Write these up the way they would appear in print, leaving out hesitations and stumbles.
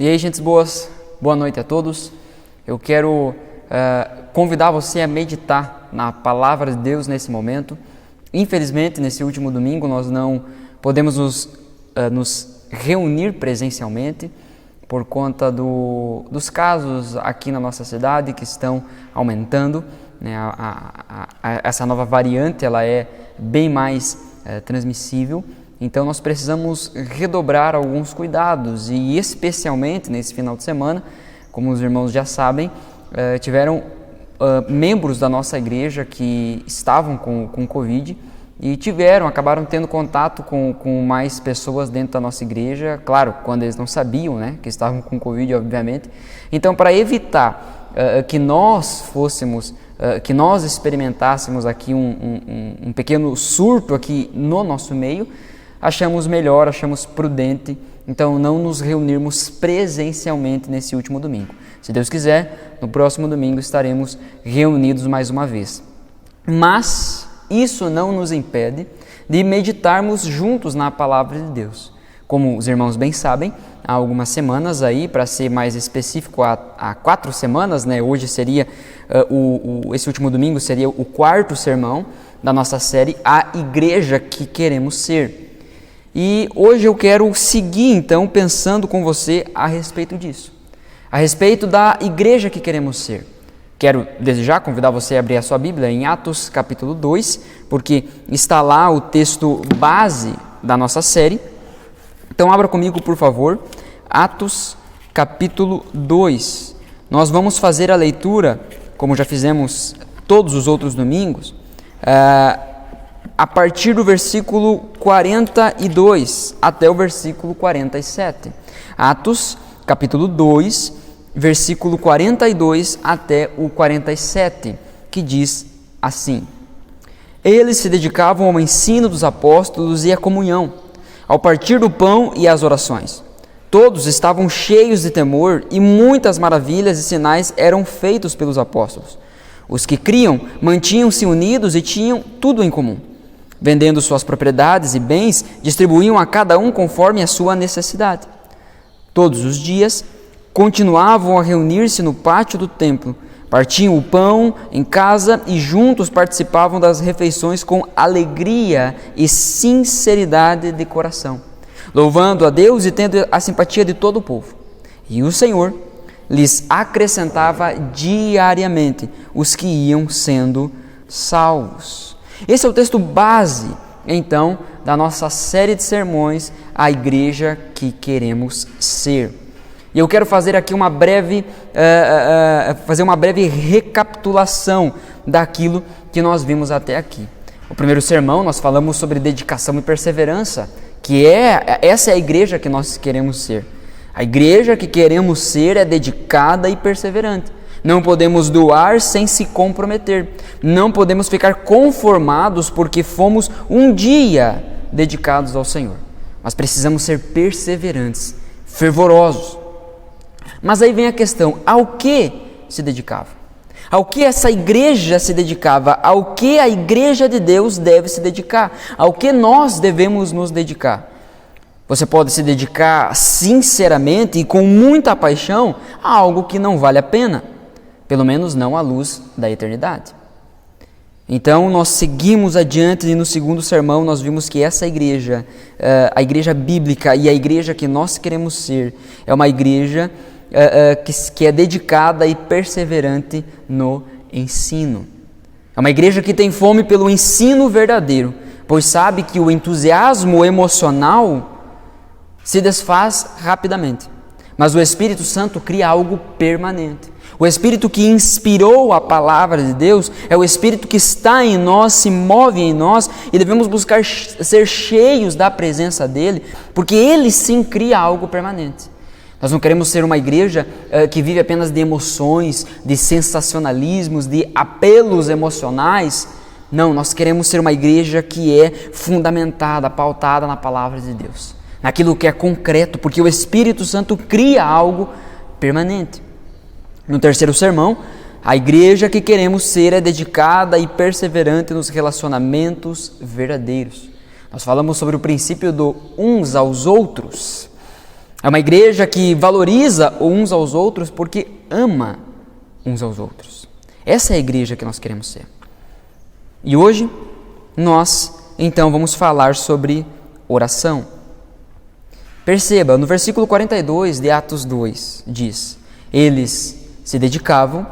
E aí, gentes boas, boa noite a todos. Eu quero convidar você a meditar na Palavra de Deus nesse momento. Infelizmente, nesse último domingo, nós não podemos nos reunir presencialmente por conta dos casos aqui na nossa cidade que estão aumentando, né? Essa nova variante ela é bem mais transmissível. Então nós precisamos redobrar alguns cuidados e especialmente nesse final de semana, como os irmãos já sabem, tiveram membros da nossa igreja que estavam com Covid e acabaram tendo contato com mais pessoas dentro da nossa igreja, claro, quando eles não sabiam, né, que estavam com Covid, obviamente. Então, para evitar que nós experimentássemos aqui um pequeno surto aqui no nosso meio, achamos prudente, então, não nos reunirmos presencialmente nesse último domingo. Se Deus quiser, no próximo domingo estaremos reunidos mais uma vez. Mas isso não nos impede de meditarmos juntos na Palavra de Deus. Como os irmãos bem sabem, há algumas semanas aí, para ser mais específico, há 4 semanas, né? Hoje seria, esse último domingo seria o 4º sermão da nossa série A Igreja que Queremos Ser. E hoje eu quero seguir então pensando com você a respeito disso, a respeito da igreja que queremos ser. Quero desde já convidar você a abrir a sua Bíblia em Atos capítulo 2, porque está lá o texto base da nossa série. Então abra comigo, por favor, Atos capítulo 2. Nós vamos fazer a leitura, como já fizemos todos os outros domingos, a partir do versículo 42 até o versículo 47. Atos, capítulo 2, versículo 42 até o 47, que diz assim: Eles se dedicavam ao ensino dos apóstolos e à comunhão, ao partir do pão e às orações. Todos estavam cheios de temor e muitas maravilhas e sinais eram feitos pelos apóstolos. Os que criam mantinham-se unidos e tinham tudo em comum. Vendendo suas propriedades e bens, distribuíam a cada um conforme a sua necessidade. Todos os dias, continuavam a reunir-se no pátio do templo, partiam o pão em casa e juntos participavam das refeições com alegria e sinceridade de coração, louvando a Deus e tendo a simpatia de todo o povo. E o Senhor lhes acrescentava diariamente os que iam sendo salvos. Esse é o texto base, então, da nossa série de sermões, A Igreja que Queremos Ser. E eu quero fazer aqui uma breve recapitulação daquilo que nós vimos até aqui. O primeiro sermão nós falamos sobre dedicação e perseverança, que essa é a igreja que nós queremos ser. A igreja que queremos ser é dedicada e perseverante. Não podemos doar sem se comprometer. Não podemos ficar conformados porque fomos um dia dedicados ao Senhor. Mas precisamos ser perseverantes, fervorosos. Mas aí vem a questão, ao que se dedicava? Ao que essa igreja se dedicava? Ao que a igreja de Deus deve se dedicar? Ao que nós devemos nos dedicar? Você pode se dedicar sinceramente e com muita paixão a algo que não vale a pena, pelo menos não à luz da eternidade. Então nós seguimos adiante e no segundo sermão nós vimos que essa igreja, a igreja bíblica e a igreja que nós queremos ser, é uma igreja que é dedicada e perseverante no ensino. É uma igreja que tem fome pelo ensino verdadeiro, pois sabe que o entusiasmo emocional se desfaz rapidamente, mas o Espírito Santo cria algo permanente. O Espírito que inspirou a palavra de Deus é o Espírito que está em nós, se move em nós e devemos buscar ser cheios da presença dEle, porque Ele sim cria algo permanente. Nós não queremos ser uma igreja que vive apenas de emoções, de sensacionalismos, de apelos emocionais. Não, nós queremos ser uma igreja que é fundamentada, pautada na palavra de Deus, naquilo que é concreto, porque o Espírito Santo cria algo permanente. No terceiro sermão, a igreja que queremos ser é dedicada e perseverante nos relacionamentos verdadeiros. Nós falamos sobre o princípio do uns aos outros. É uma igreja que valoriza uns aos outros porque ama uns aos outros. Essa é a igreja que nós queremos ser. E hoje nós, então, vamos falar sobre oração. Perceba, no versículo 42 de Atos 2, diz: eles se dedicavam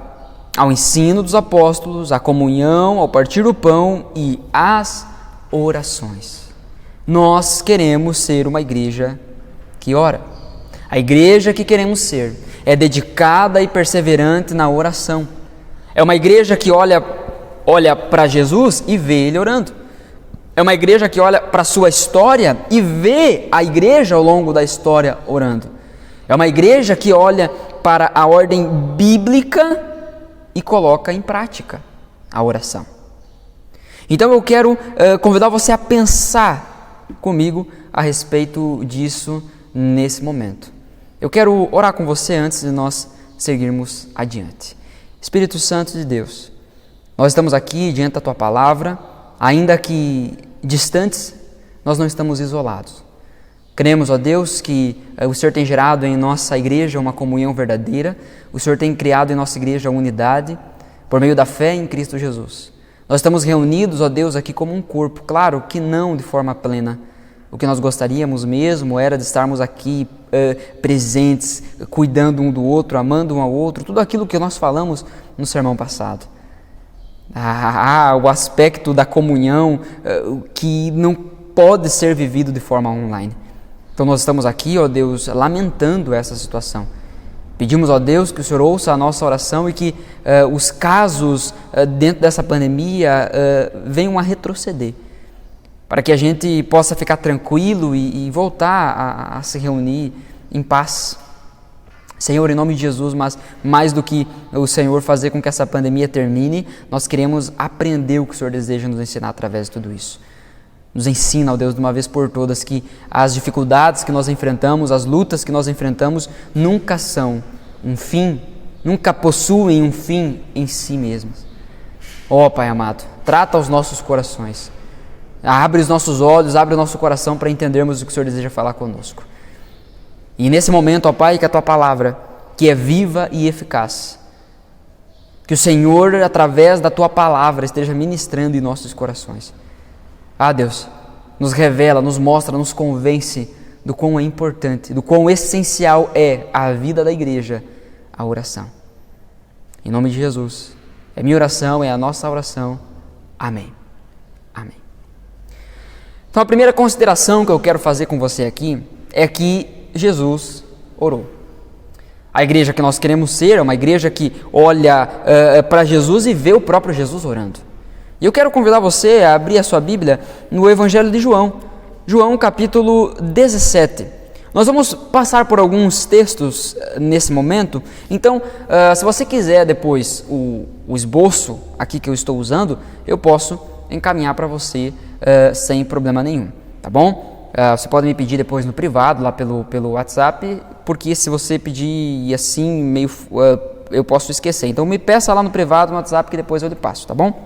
ao ensino dos apóstolos, à comunhão, ao partir do pão e às orações. Nós queremos ser uma igreja que ora. A igreja que queremos ser é dedicada e perseverante na oração. É uma igreja que olha para Jesus e vê Ele orando. É uma igreja que olha para a sua história e vê a igreja ao longo da história orando. É uma igreja que olha para a ordem bíblica e coloca em prática a oração. Então eu quero convidar você a pensar comigo a respeito disso nesse momento. Eu quero orar com você antes de nós seguirmos adiante. Espírito Santo de Deus, nós estamos aqui diante da Tua Palavra, ainda que distantes, nós não estamos isolados. Cremos, ó Deus, que o Senhor tem gerado em nossa igreja uma comunhão verdadeira, o Senhor tem criado em nossa igreja a unidade, por meio da fé em Cristo Jesus. Nós estamos reunidos, ó Deus, aqui como um corpo, claro que não de forma plena. O que nós gostaríamos mesmo era de estarmos aqui presentes, cuidando um do outro, amando um ao outro, tudo aquilo que nós falamos no sermão passado. O aspecto da comunhão que não pode ser vivido de forma online. Então nós estamos aqui, ó Deus, lamentando essa situação. Pedimos, ó Deus, que o Senhor ouça a nossa oração e que os casos dentro dessa pandemia venham a retroceder, para que a gente possa ficar tranquilo e voltar a se reunir em paz. Senhor, em nome de Jesus, mas mais do que o Senhor fazer com que essa pandemia termine, nós queremos aprender o que o Senhor deseja nos ensinar através de tudo isso. Nos ensina, ó Deus, de uma vez por todas, que as dificuldades que nós enfrentamos, as lutas que nós enfrentamos, nunca são um fim, nunca possuem um fim em si mesmas. Ó Pai amado, trata os nossos corações. Abre os nossos olhos, abre o nosso coração para entendermos o que o Senhor deseja falar conosco. E nesse momento, ó Pai, que a Tua Palavra, que é viva e eficaz, que o Senhor, através da Tua Palavra, esteja ministrando em nossos corações. Deus, nos revela, nos mostra, nos convence do quão é importante, do quão essencial é a vida da igreja, a oração. Em nome de Jesus, é minha oração, é a nossa oração. Amém. Amém. Então a primeira consideração que eu quero fazer com você aqui é que Jesus orou. A igreja que nós queremos ser é uma igreja que olha para Jesus e vê o próprio Jesus orando. E eu quero convidar você a abrir a sua Bíblia no Evangelho de João, João capítulo 17. Nós vamos passar por alguns textos nesse momento, então se você quiser depois o esboço aqui que eu estou usando, eu posso encaminhar para você sem problema nenhum, tá bom? Você pode me pedir depois no privado, lá pelo WhatsApp, porque se você pedir assim, meio eu posso esquecer. Então me peça lá no privado, no WhatsApp, que depois eu lhe passo, tá bom?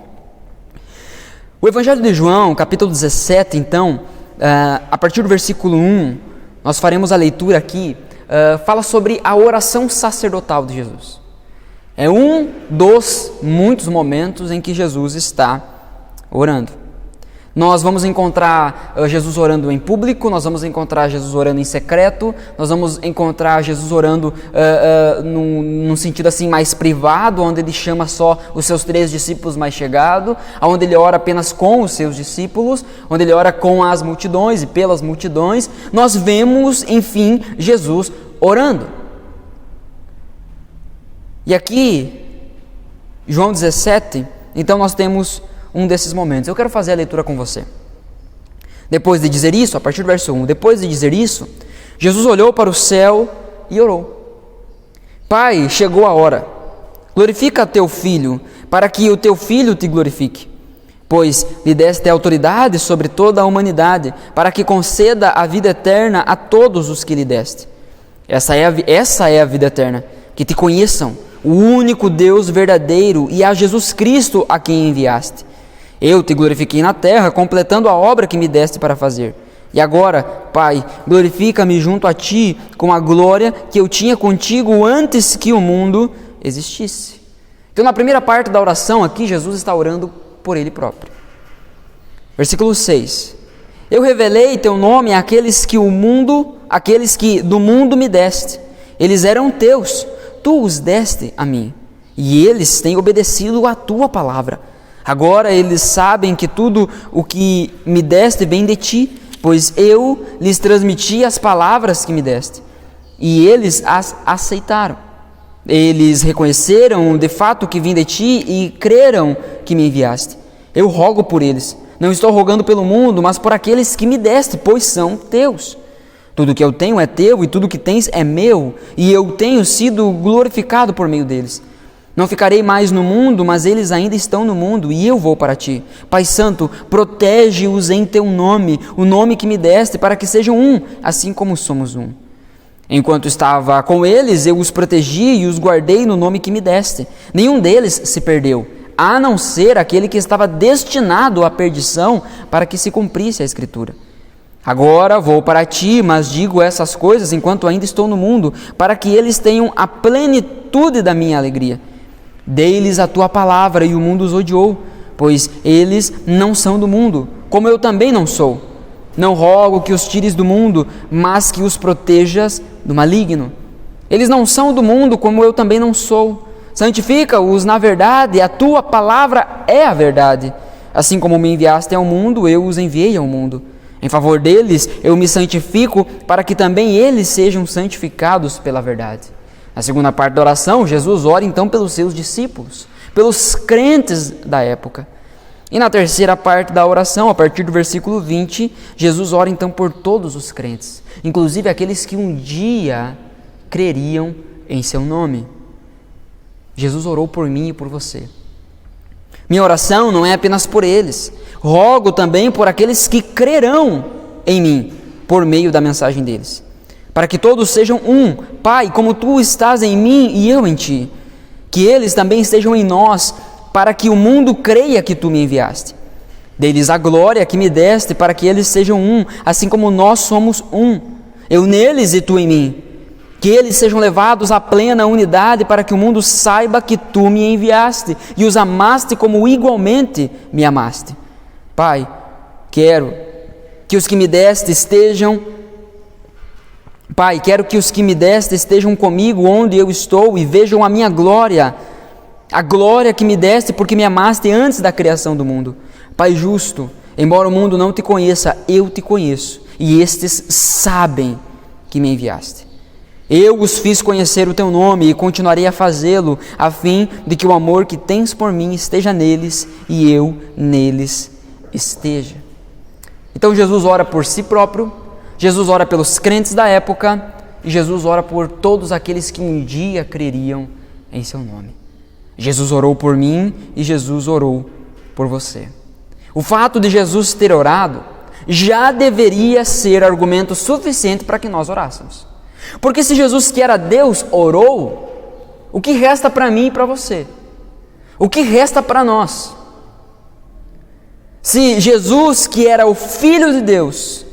O Evangelho de João, capítulo 17, então, a partir do versículo 1, nós faremos a leitura aqui, fala sobre a oração sacerdotal de Jesus. É um dos muitos momentos em que Jesus está orando. Nós vamos encontrar Jesus orando em público, nós vamos encontrar Jesus orando em secreto, nós vamos encontrar Jesus orando num sentido assim mais privado, onde ele chama só os seus 3 discípulos mais chegados, onde ele ora apenas com os seus discípulos, onde ele ora com as multidões e pelas multidões. Nós vemos, enfim, Jesus orando. E aqui, João 17, então nós temos um desses momentos. Eu quero fazer a leitura com você. Depois de dizer isso, a partir do verso 1, depois de dizer isso, Jesus olhou para o céu e orou: Pai, chegou a hora, glorifica teu Filho, para que o teu Filho te glorifique, pois lhe deste autoridade sobre toda a humanidade, para que conceda a vida eterna a todos os que lhe deste. Essa é a vida eterna, que te conheçam, o único Deus verdadeiro, e a Jesus Cristo a quem enviaste. Eu te glorifiquei na terra, completando a obra que me deste para fazer. E agora, Pai, glorifica-me junto a Ti com a glória que eu tinha contigo antes que o mundo existisse. Então, na primeira parte da oração aqui, Jesus está orando por Ele próprio. Versículo 6. Eu revelei Teu nome àqueles que do mundo me deste. Eles eram Teus, Tu os deste a mim, e eles têm obedecido à Tua palavra. Agora eles sabem que tudo o que me deste vem de Ti, pois eu lhes transmiti as palavras que me deste, e eles as aceitaram. Eles reconheceram de fato que vim de Ti e creram que me enviaste. Eu rogo por eles. Não estou rogando pelo mundo, mas por aqueles que me deste, pois são Teus. Tudo que eu tenho é Teu, e tudo que tens é meu, e eu tenho sido glorificado por meio deles. Não ficarei mais no mundo, mas eles ainda estão no mundo, e eu vou para Ti. Pai Santo, protege-os em Teu nome, o nome que me deste, para que sejam um, assim como somos um. Enquanto estava com eles, eu os protegi e os guardei no nome que me deste. Nenhum deles se perdeu, a não ser aquele que estava destinado à perdição, para que se cumprisse a Escritura. Agora vou para Ti, mas digo essas coisas enquanto ainda estou no mundo, para que eles tenham a plenitude da minha alegria. Dei-lhes a Tua palavra e o mundo os odiou, pois eles não são do mundo, como eu também não sou. Não rogo que os tires do mundo, mas que os protejas do maligno. Eles não são do mundo, como eu também não sou. Santifica-os na verdade, a Tua palavra é a verdade. Assim como me enviaste ao mundo, eu os enviei ao mundo. Em favor deles, eu me santifico, para que também eles sejam santificados pela verdade. Na segunda parte da oração, Jesus ora então pelos seus discípulos, pelos crentes da época. E na terceira parte da oração, a partir do versículo 20, Jesus ora então por todos os crentes, inclusive aqueles que um dia creriam em seu nome. Jesus orou por mim e por você. Minha oração não é apenas por eles. Rogo também por aqueles que crerão em mim, por meio da mensagem deles. Para que todos sejam um. Pai, como Tu estás em mim e eu em Ti. Que eles também estejam em nós, para que o mundo creia que Tu me enviaste. Dê-lhes a glória que me deste, para que eles sejam um, assim como nós somos um. Eu neles e Tu em mim. Que eles sejam levados à plena unidade, para que o mundo saiba que Tu me enviaste e os amaste como igualmente me amaste. Pai, quero que os que me deste estejam comigo onde eu estou e vejam a minha glória, a glória que me deste porque me amaste antes da criação do mundo. Pai justo, embora o mundo não Te conheça, eu Te conheço, e estes sabem que me enviaste. Eu os fiz conhecer o Teu nome e continuarei a fazê-lo, a fim de que o amor que tens por mim esteja neles e eu neles esteja. Então Jesus ora por si próprio, Jesus ora pelos crentes da época e Jesus ora por todos aqueles que um dia creriam em seu nome. Jesus orou por mim e Jesus orou por você. O fato de Jesus ter orado já deveria ser argumento suficiente para que nós orássemos. Porque se Jesus, que era Deus, orou, o que resta para mim e para você? O que resta para nós? Se Jesus, que era o Filho de Deus,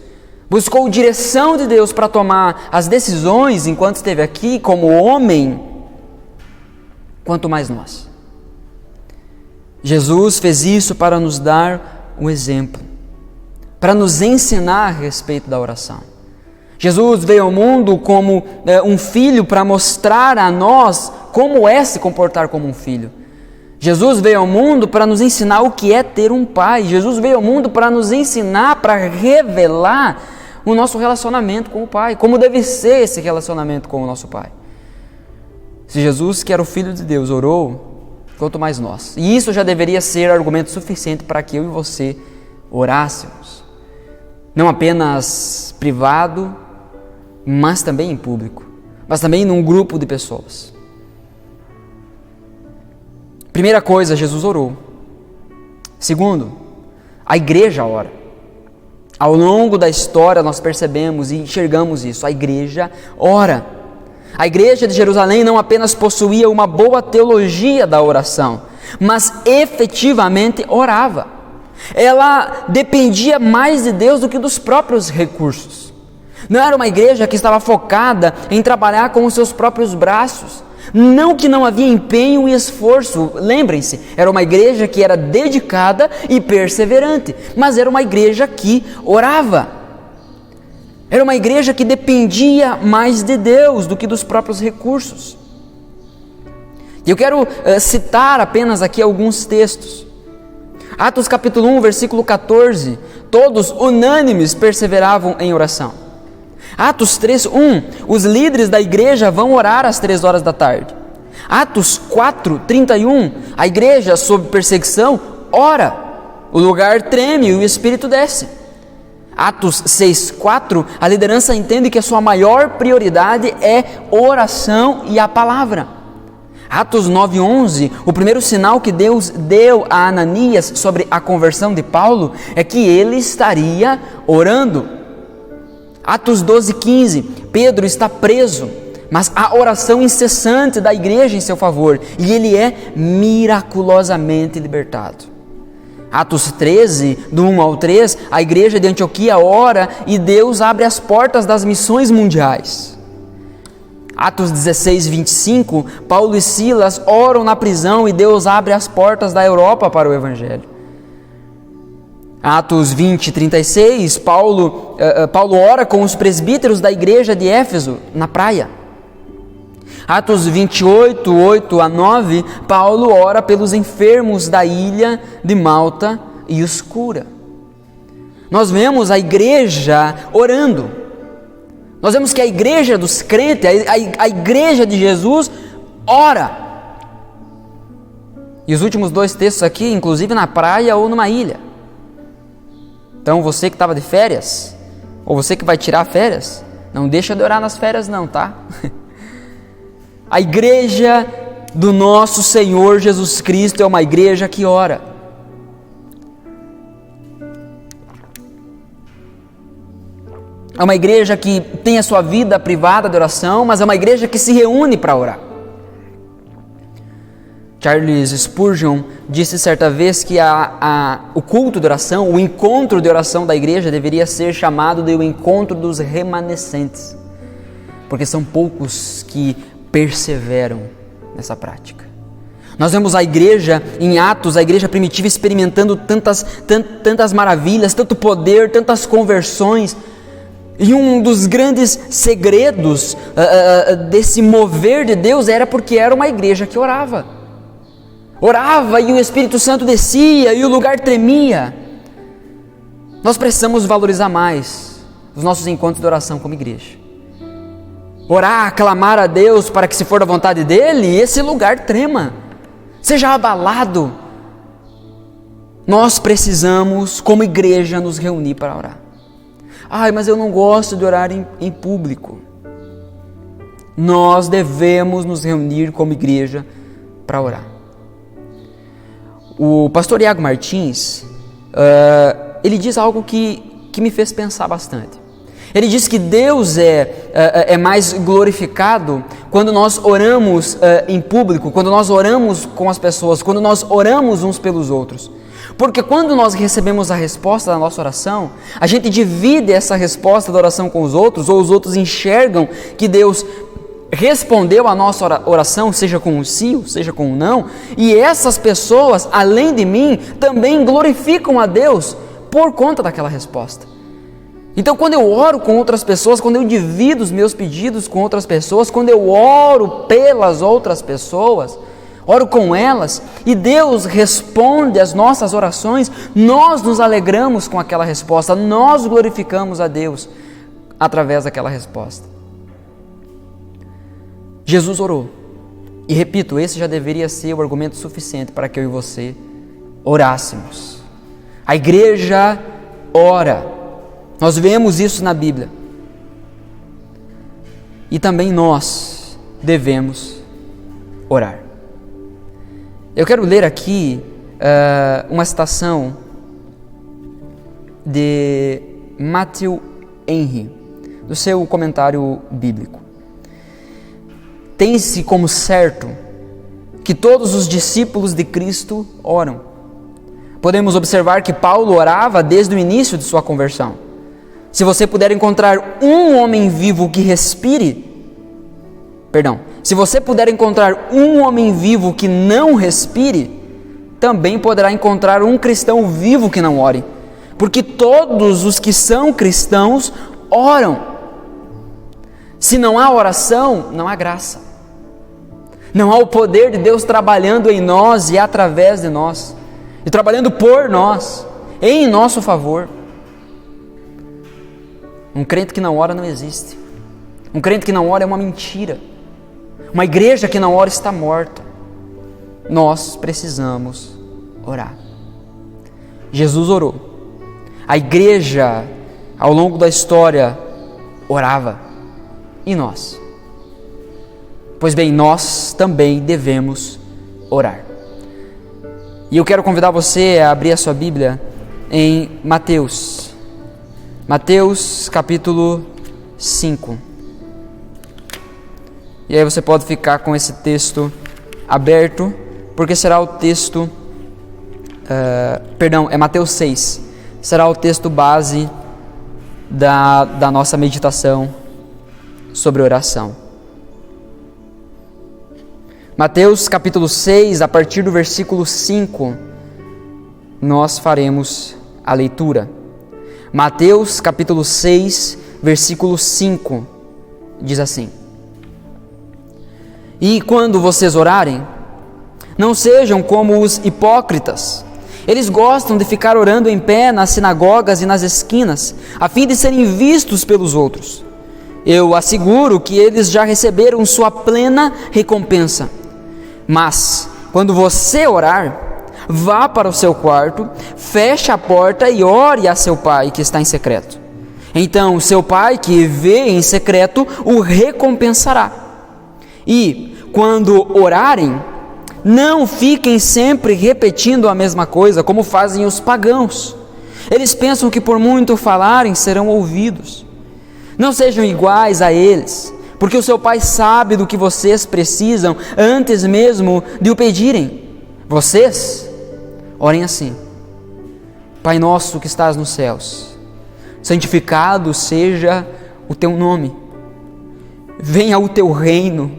buscou direção de Deus para tomar as decisões enquanto esteve aqui como homem, quanto mais nós. Jesus fez isso para nos dar um exemplo, para nos ensinar a respeito da oração. Jesus veio ao mundo como um filho para mostrar a nós como é se comportar como um filho. Jesus veio ao mundo para nos ensinar o que é ter um pai. Jesus veio ao mundo para nos ensinar, para revelar o nosso relacionamento com o Pai, como deve ser esse relacionamento com o nosso Pai. Se Jesus, que era o Filho de Deus, orou, quanto mais nós. E isso já deveria ser argumento suficiente para que eu e você orássemos. Não apenas privado, mas também em público, mas também num grupo de pessoas. Primeira coisa, Jesus orou. Segundo, a igreja ora. Ao longo da história nós percebemos e enxergamos isso, a igreja ora. A igreja de Jerusalém não apenas possuía uma boa teologia da oração, mas efetivamente orava. Ela dependia mais de Deus do que dos próprios recursos. Não era uma igreja que estava focada em trabalhar com os seus próprios braços. Não que não havia empenho e esforço, lembrem-se, era uma igreja que era dedicada e perseverante, mas era uma igreja que orava. Era uma igreja que dependia mais de Deus do que dos próprios recursos. E eu quero citar apenas aqui alguns textos. Atos capítulo 1, versículo 14, todos unânimes perseveravam em oração. Atos 3:1, os líderes da igreja vão orar às 3 horas da tarde. Atos 4:31, a igreja sob perseguição ora, o lugar treme e o Espírito desce. Atos 6:4, a liderança entende que a sua maior prioridade é oração e a palavra. Atos 9:11, o primeiro sinal que Deus deu a Ananias sobre a conversão de Paulo é que ele estaria orando. Atos 12:15, Pedro está preso, mas há oração incessante da igreja em seu favor, e ele é miraculosamente libertado. Atos 13, do 1 ao 3, a igreja de Antioquia ora e Deus abre as portas das missões mundiais. Atos 16:25, Paulo e Silas oram na prisão e Deus abre as portas da Europa para o Evangelho. Atos 20:36, Paulo ora com os presbíteros da igreja de Éfeso na praia. Atos 28:8-9, Paulo ora pelos enfermos da ilha de Malta e os cura. Nós vemos a igreja orando. Nós vemos que a igreja dos crentes, a igreja de Jesus, ora. E os últimos 2 textos aqui, inclusive na praia ou numa ilha. Então você que estava de férias, ou você que vai tirar férias, não deixa de orar nas férias não, tá? A igreja do nosso Senhor Jesus Cristo é uma igreja que ora. É uma igreja que tem a sua vida privada de oração, mas é uma igreja que se reúne para orar. Charles Spurgeon disse certa vez que o culto de oração, o encontro de oração da igreja deveria ser chamado de o encontro dos remanescentes, porque são poucos que perseveram nessa prática. Nós vemos a igreja em Atos, a igreja primitiva experimentando tantas maravilhas, tanto poder, tantas conversões. E um dos grandes segredos desse mover de Deus era porque era uma igreja que orava. Orava e o Espírito Santo descia e o lugar tremia. Nós precisamos valorizar mais os nossos encontros de oração como igreja. Orar, clamar a Deus para que, se for da vontade dEle, esse lugar trema, seja abalado. Nós precisamos, como igreja, nos reunir para orar. Mas eu não gosto de orar em público. Nós devemos nos reunir como igreja para orar. O pastor Iago Martins, ele diz algo que me fez pensar bastante. Ele diz que Deus é mais glorificado quando nós oramos em público, quando nós oramos com as pessoas, quando nós oramos uns pelos outros. Porque quando nós recebemos a resposta da nossa oração, a gente divide essa resposta da oração com os outros, ou os outros enxergam que Deus respondeu a nossa oração, seja com um sim, seja com um não, e essas pessoas, além de mim, também glorificam a Deus por conta daquela resposta. Então, quando eu oro com outras pessoas, quando eu divido os meus pedidos com outras pessoas, quando eu oro pelas outras pessoas, oro com elas, e Deus responde às nossas orações, nós nos alegramos com aquela resposta, nós glorificamos a Deus através daquela resposta. Jesus orou, e repito, esse já deveria ser o argumento suficiente para que eu e você orássemos. A igreja ora, nós vemos isso na Bíblia, e também nós devemos orar. Eu quero ler aqui uma citação de Matthew Henry, do seu comentário bíblico. Tem-se como certo que todos os discípulos de Cristo oram. Podemos observar que Paulo orava desde o início de sua conversão. Se você puder encontrar um homem vivo que respire, se você puder encontrar um homem vivo que não respire, também poderá encontrar um cristão vivo que não ore. Porque todos os que são cristãos oram. Se não há oração, não há graça. Não há o poder de Deus trabalhando em nós e através de nós. E trabalhando por nós, em nosso favor. Um crente que não ora não existe. Um crente que não ora é uma mentira. Uma igreja que não ora está morta. Nós precisamos orar. Jesus orou. A igreja, ao longo da história, orava. E nós? Pois bem, nós também devemos orar. E eu quero convidar você a abrir a sua Bíblia em Mateus. Mateus capítulo 5. E aí você pode ficar com esse texto aberto, porque será o texto... é Mateus 6. Será o texto base da nossa meditação sobre oração. Mateus capítulo 6, a partir do versículo 5, nós faremos a leitura. Mateus capítulo 6, versículo 5, diz assim: E quando vocês orarem, não sejam como os hipócritas. Eles gostam de ficar orando em pé nas sinagogas e nas esquinas, a fim de serem vistos pelos outros. Eu asseguro que eles já receberam sua plena recompensa. Mas, quando você orar, vá para o seu quarto, feche a porta e ore a seu pai que está em secreto. Então, seu pai que vê em secreto o recompensará. E, quando orarem, não fiquem sempre repetindo a mesma coisa, como fazem os pagãos. Eles pensam que por muito falarem serão ouvidos. Não sejam iguais a eles, porque o seu Pai sabe do que vocês precisam antes mesmo de o pedirem. Vocês orem assim: Pai nosso que estás nos céus, santificado seja o teu nome. Venha o teu reino.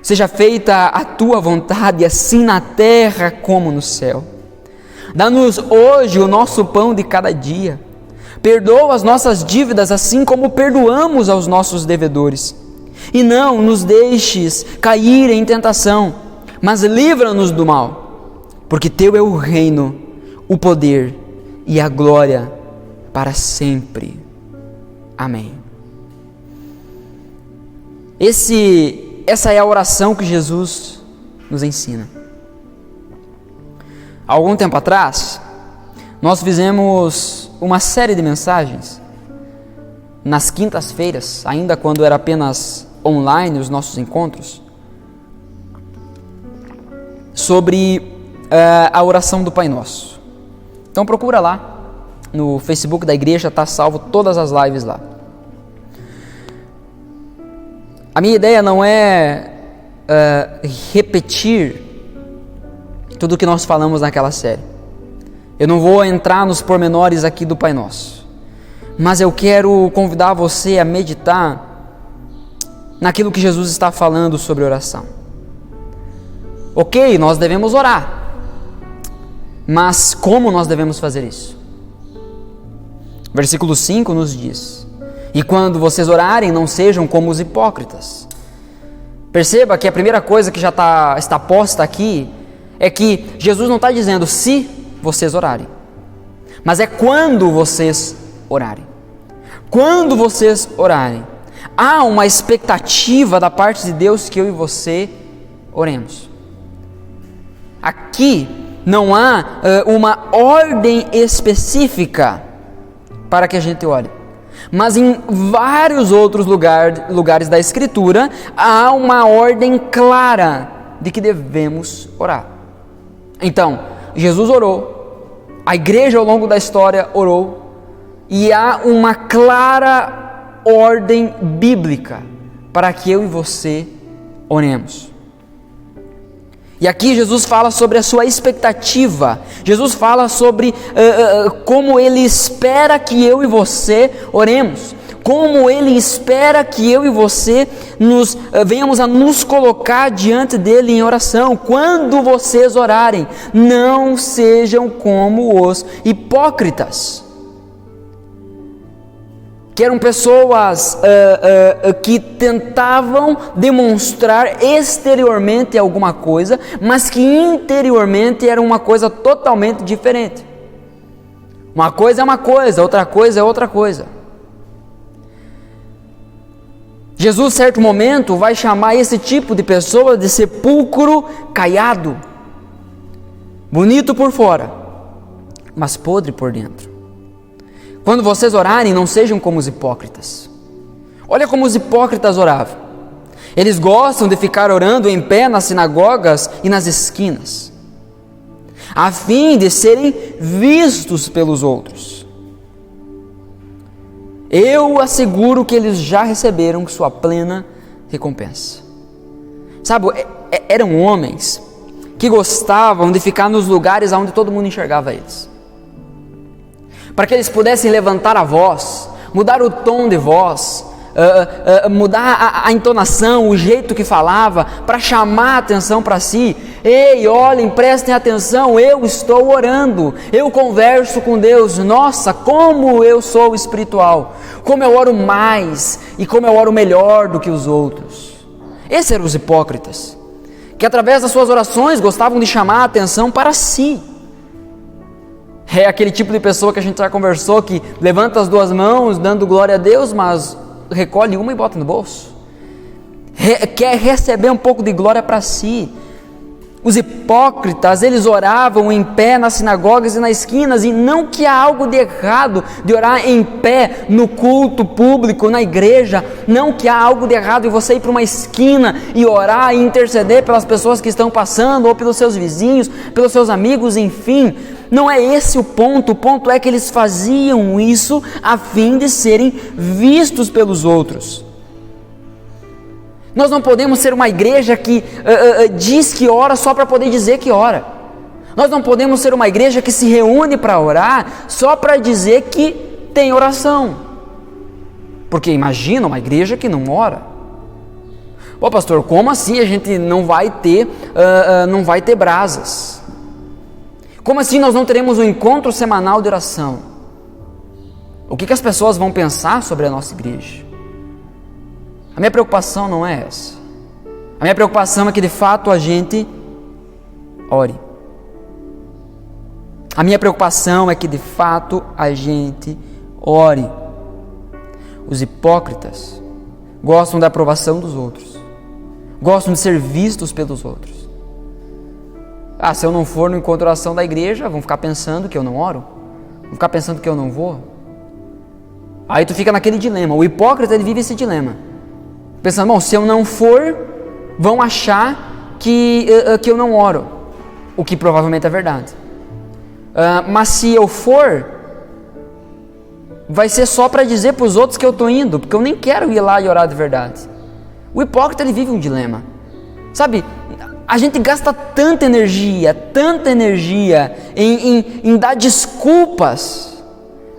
Seja feita a tua vontade, assim na terra como no céu. Dá-nos hoje o nosso pão de cada dia. Perdoa as nossas dívidas, assim como perdoamos aos nossos devedores. E não nos deixes cair em tentação, mas livra-nos do mal. Porque teu é o reino, o poder e a glória para sempre. Amém. Essa é a oração que Jesus nos ensina. Há algum tempo atrás, nós fizemos uma série de mensagens nas quintas-feiras, ainda quando era apenas online os nossos encontros, sobre a oração do Pai Nosso. Então procura lá, no Facebook da igreja, está salvo todas as lives lá. A minha ideia não é repetir tudo o que nós falamos naquela série. Eu não vou entrar nos pormenores aqui do Pai Nosso, mas eu quero convidar você a meditar naquilo que Jesus está falando sobre oração. Ok, nós devemos orar, mas como nós devemos fazer isso? Versículo 5 nos diz: E quando vocês orarem, não sejam como os hipócritas. Perceba que a primeira coisa que já está posta aqui é que Jesus não está dizendo se vocês orarem, mas é quando vocês orarem. Quando vocês orarem, há uma expectativa da parte de Deus que eu e você oremos. Aqui não há uma ordem específica para que a gente ore, mas em vários outros lugares da Escritura há uma ordem clara de que devemos orar. Então, Jesus orou, a igreja ao longo da história orou, e há uma clara ordem bíblica para que eu e você oremos. E aqui Jesus fala sobre a sua expectativa. Jesus fala sobre como Ele espera que eu e você oremos. Como Ele espera que eu e você venhamos a nos colocar diante dEle em oração. Quando vocês orarem, não sejam como os hipócritas, que eram pessoas que tentavam demonstrar exteriormente alguma coisa, mas que interiormente era uma coisa totalmente diferente. Uma coisa é uma coisa, outra coisa é outra coisa. Jesus, em certo momento, vai chamar esse tipo de pessoa de sepulcro caiado, bonito por fora, mas podre por dentro. Quando vocês orarem, não sejam como os hipócritas. Olha como os hipócritas oravam. Eles gostam de ficar orando em pé nas sinagogas e nas esquinas, a fim de serem vistos pelos outros. Eu asseguro que eles já receberam sua plena recompensa. Sabe, eram homens que gostavam de ficar nos lugares onde todo mundo enxergava eles, para que eles pudessem levantar a voz, mudar o tom de voz, mudar a entonação, o jeito que falava, para chamar a atenção para si. Ei, olhem, prestem atenção, eu estou orando, eu converso com Deus. Nossa, como eu sou espiritual, como eu oro mais e como eu oro melhor do que os outros. Esses eram os hipócritas, que através das suas orações gostavam de chamar a atenção para si. É aquele tipo de pessoa que a gente já conversou, que levanta as duas mãos dando glória a Deus, mas recolhe uma e bota no bolso. Quer receber um pouco de glória para si. Os hipócritas, eles oravam em pé nas sinagogas e nas esquinas, e não que há algo de errado de orar em pé no culto público, na igreja, não que há algo de errado em você ir para uma esquina e orar e interceder pelas pessoas que estão passando, ou pelos seus vizinhos, pelos seus amigos, enfim. Não é esse o ponto é que eles faziam isso a fim de serem vistos pelos outros. Nós não podemos ser uma igreja que diz que ora só para poder dizer que ora. Nós não podemos ser uma igreja que se reúne para orar só para dizer que tem oração. Porque imagina uma igreja que não ora. Pô, pastor, como assim a gente não vai ter brasas? Como assim nós não teremos um encontro semanal de oração? O que as pessoas vão pensar sobre a nossa igreja? A minha preocupação não é essa. A minha preocupação é que de fato a gente ore. A minha preocupação é que de fato a gente ore. Os hipócritas gostam da aprovação dos outros, gostam de ser vistos pelos outros. Se eu não for no encontro de oração da igreja, vão ficar pensando que eu não oro, vão ficar pensando que eu não vou. Aí tu fica naquele dilema. O hipócrita, ele vive esse dilema, pensando, bom, se eu não for, vão achar que eu não oro, o que provavelmente é verdade. Mas se eu for, vai ser só para dizer para os outros que eu estou indo, porque eu nem quero ir lá e orar de verdade. O hipócrita, ele vive um dilema. Sabe, a gente gasta tanta energia em dar desculpas,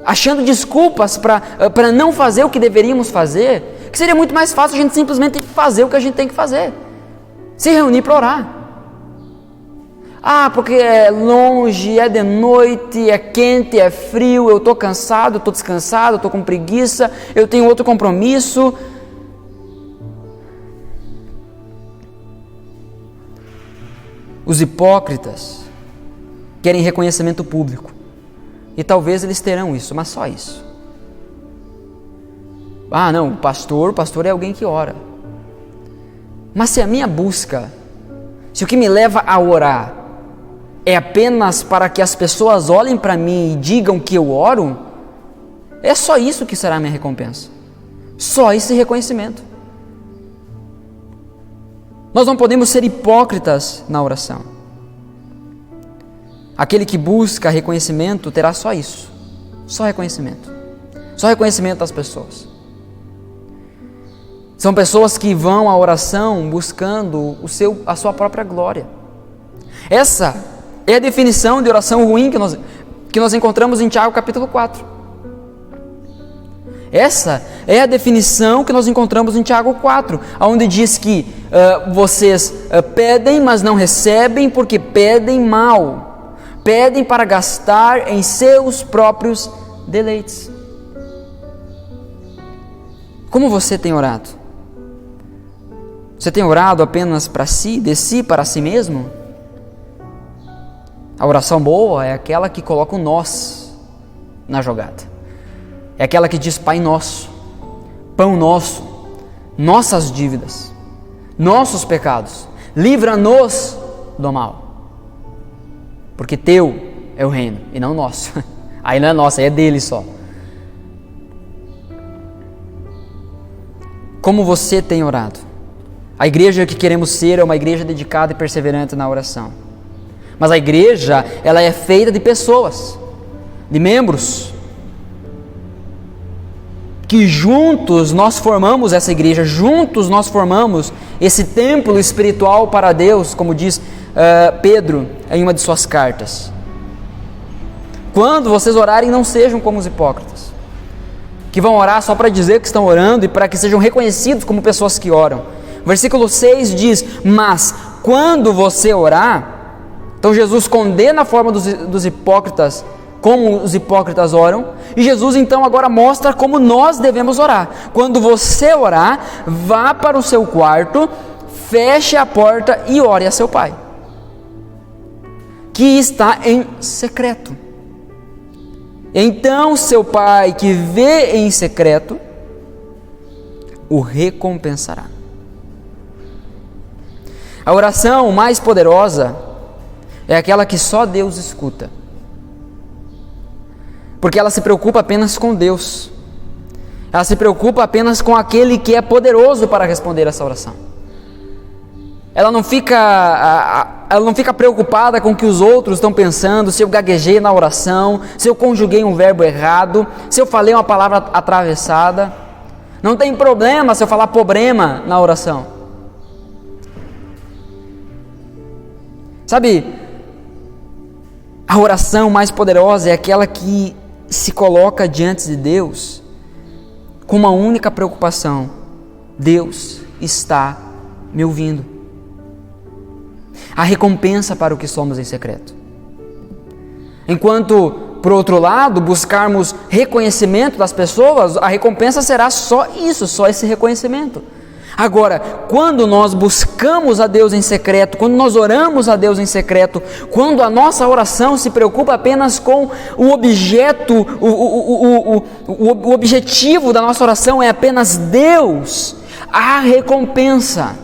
achando desculpas para não fazer o que deveríamos fazer, que seria muito mais fácil a gente simplesmente fazer o que a gente tem que fazer, se reunir para orar. Porque é longe, é de noite, é quente, é frio, eu estou cansado, estou descansado, estou com preguiça, eu tenho outro compromisso. Os hipócritas querem reconhecimento público, e talvez eles terão isso, mas só isso. Não, o pastor é alguém que ora. Mas se a minha busca, se o que me leva a orar é apenas para que as pessoas olhem para mim e digam que eu oro, é só isso que será a minha recompensa. Só esse reconhecimento. Nós não podemos ser hipócritas na oração. Aquele que busca reconhecimento terá só isso. Só reconhecimento. Só reconhecimento das pessoas. São pessoas que vão à oração buscando a sua própria glória. Essa é a definição de oração ruim que nós encontramos em Tiago capítulo 4. Essa é a definição que nós encontramos em Tiago 4, onde diz que vocês pedem, mas não recebem, porque pedem mal. Pedem para gastar em seus próprios deleites. Como você tem orado? Você tem orado apenas para si, de si para si mesmo? A oração boa é aquela que coloca o nós na jogada. É aquela que diz: Pai nosso, pão nosso, nossas dívidas, nossos pecados, livra-nos do mal. Porque teu é o reino e não nosso. Aí não é nosso, aí é dele só. Como você tem orado? A igreja que queremos ser é uma igreja dedicada e perseverante na oração. Mas a igreja, ela é feita de pessoas, de membros, que juntos nós formamos essa igreja, juntos nós formamos esse templo espiritual para Deus, como diz Pedro em uma de suas cartas. Quando vocês orarem, não sejam como os hipócritas, que vão orar só para dizer que estão orando e para que sejam reconhecidos como pessoas que oram. Versículo 6 diz: mas quando você orar... Então Jesus condena a forma dos hipócritas, como os hipócritas oram, e Jesus então agora mostra como nós devemos orar. Quando você orar, vá para o seu quarto, feche a porta e ore a seu Pai, que está em secreto. Então seu Pai, que vê em secreto, o recompensará. A oração mais poderosa é aquela que só Deus escuta, porque ela se preocupa apenas com Deus, ela se preocupa apenas com aquele que é poderoso para responder essa oração. Ela não fica preocupada com o que os outros estão pensando, se eu gaguejei na oração, se eu conjuguei um verbo errado, se eu falei uma palavra atravessada. Não tem problema se eu falar problema na oração. Sabe, a oração mais poderosa é aquela que se coloca diante de Deus com uma única preocupação: Deus está me ouvindo. A recompensa para o que somos em secreto. Enquanto, por outro lado, buscarmos reconhecimento das pessoas, a recompensa será só isso, só esse reconhecimento. Agora, quando nós buscamos a Deus em secreto, quando nós oramos a Deus em secreto, quando a nossa oração se preocupa apenas com o objeto, o objetivo da nossa oração é apenas Deus, há recompensa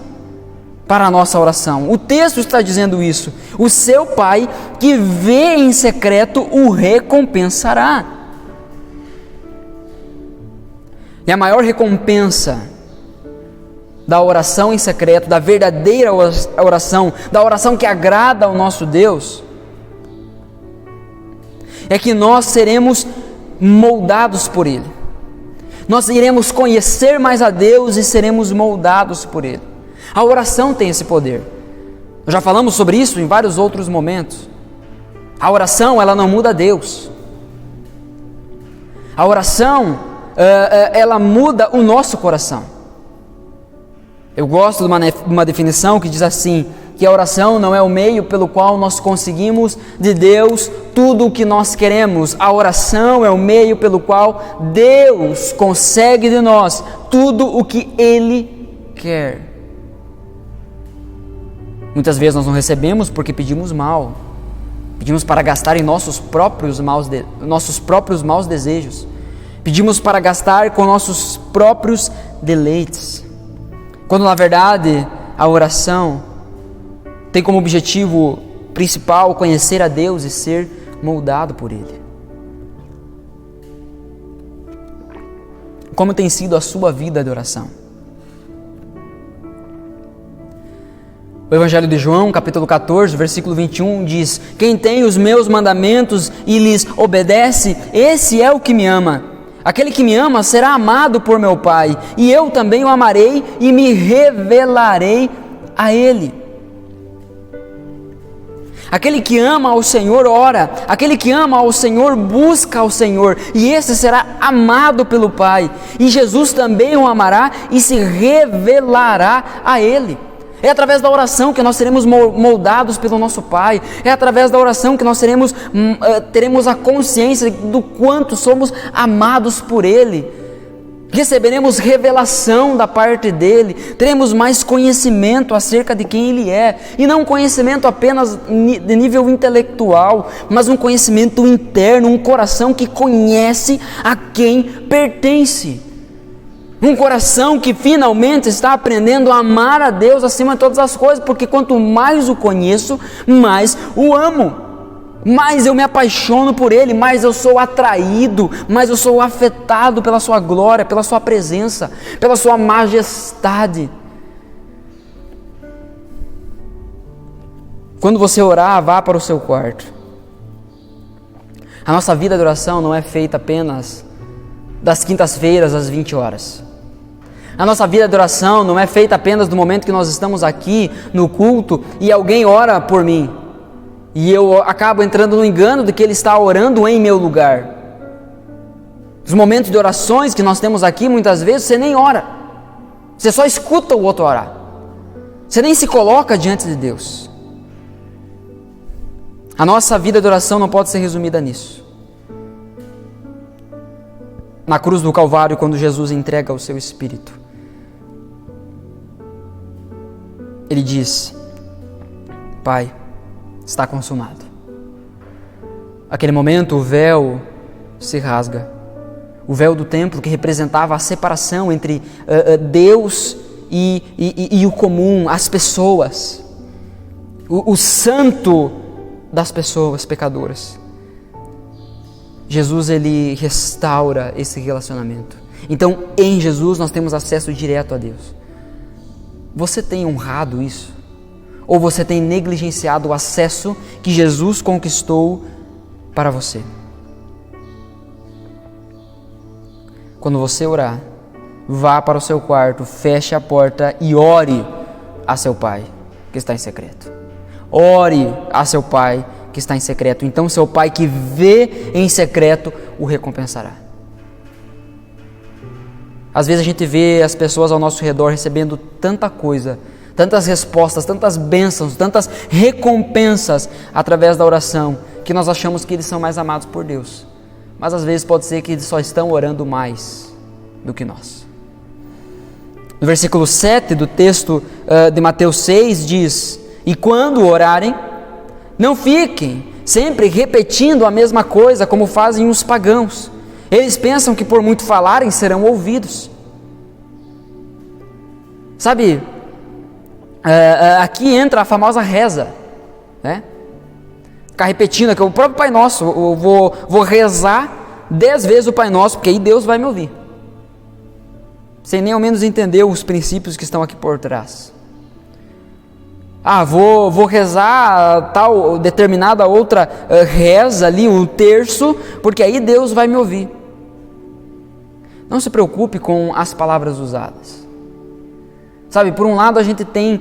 para a nossa oração. O texto está dizendo isso: o seu Pai que vê em secreto o recompensará. E a maior recompensa da oração em secreto, da verdadeira oração, da oração que agrada ao nosso Deus, é que nós seremos moldados por Ele. Nós iremos conhecer mais a Deus e seremos moldados por Ele. A oração tem esse poder. Nós já falamos sobre isso em vários outros momentos. A oração, ela não muda Deus. A oração, ela muda o nosso coração. Eu gosto de uma definição que diz assim, que a oração não é o meio pelo qual nós conseguimos de Deus tudo o que nós queremos. A oração é o meio pelo qual Deus consegue de nós tudo o que Ele quer. Muitas vezes nós não recebemos porque pedimos mal. Pedimos para gastar em nossos próprios maus desejos. Pedimos para gastar com nossos próprios deleites. Quando na verdade a oração tem como objetivo principal conhecer a Deus e ser moldado por Ele. Como tem sido a sua vida de oração? O Evangelho de João, capítulo 14, versículo 21 diz: quem tem os meus mandamentos e lhes obedece, esse é o que me ama. Aquele que me ama será amado por meu Pai, e eu também o amarei e me revelarei a Ele. Aquele que ama ao Senhor ora, aquele que ama ao Senhor busca ao Senhor, e esse será amado pelo Pai. E Jesus também o amará e se revelará a Ele. É através da oração que nós seremos moldados pelo nosso Pai. É através da oração que nós teremos a consciência do quanto somos amados por Ele. Receberemos revelação da parte dEle. Teremos mais conhecimento acerca de quem Ele é. E não um conhecimento apenas de nível intelectual, mas um conhecimento interno, um coração que conhece a quem pertence. Um coração que finalmente está aprendendo a amar a Deus acima de todas as coisas, porque quanto mais o conheço, mais o amo, mais eu me apaixono por Ele, mais eu sou atraído, mais eu sou afetado pela Sua glória, pela Sua presença, pela Sua majestade. Quando você orar, vá para o seu quarto. A nossa vida de oração não é feita apenas das quintas-feiras às 20 horas. A nossa vida de oração não é feita apenas do momento que nós estamos aqui no culto e alguém ora por mim e eu acabo entrando no engano de que ele está orando em meu lugar. Os momentos de orações que nós temos aqui, muitas vezes você nem ora, você só escuta o outro orar, você nem se coloca diante de Deus. A nossa vida de oração não pode ser resumida nisso. Na cruz do Calvário, quando Jesus entrega o seu Espírito, Ele diz: Pai, está consumado. Aquele momento o véu se rasga. O véu do templo que representava a separação entre Deus e o comum, as pessoas. O santo das pessoas pecadoras. Jesus, Ele restaura esse relacionamento. Então, em Jesus nós temos acesso direto a Deus. Você tem honrado isso? Ou você tem negligenciado o acesso que Jesus conquistou para você? Quando você orar, vá para o seu quarto, feche a porta e ore a seu Pai que está em secreto. Ore a seu Pai que está em secreto. Então seu Pai que vê em secreto o recompensará. Às vezes a gente vê as pessoas ao nosso redor recebendo tanta coisa, tantas respostas, tantas bênçãos, tantas recompensas através da oração, que nós achamos que eles são mais amados por Deus. Mas às vezes pode ser que eles só estão orando mais do que nós. No versículo 7 do texto de Mateus 6 diz: E quando orarem, não fiquem sempre repetindo a mesma coisa como fazem os pagãos. Eles pensam que por muito falarem serão ouvidos. Sabe, aqui entra a famosa reza, né? Ficar repetindo aqui o próprio Pai Nosso. Eu vou rezar 10 vezes o Pai Nosso, porque aí Deus vai me ouvir, sem nem ao menos entender os princípios que estão aqui por trás. Vou rezar tal determinada outra reza ali, um terço, porque aí Deus vai me ouvir. Não se preocupe com as palavras usadas. Sabe, por um lado a gente tem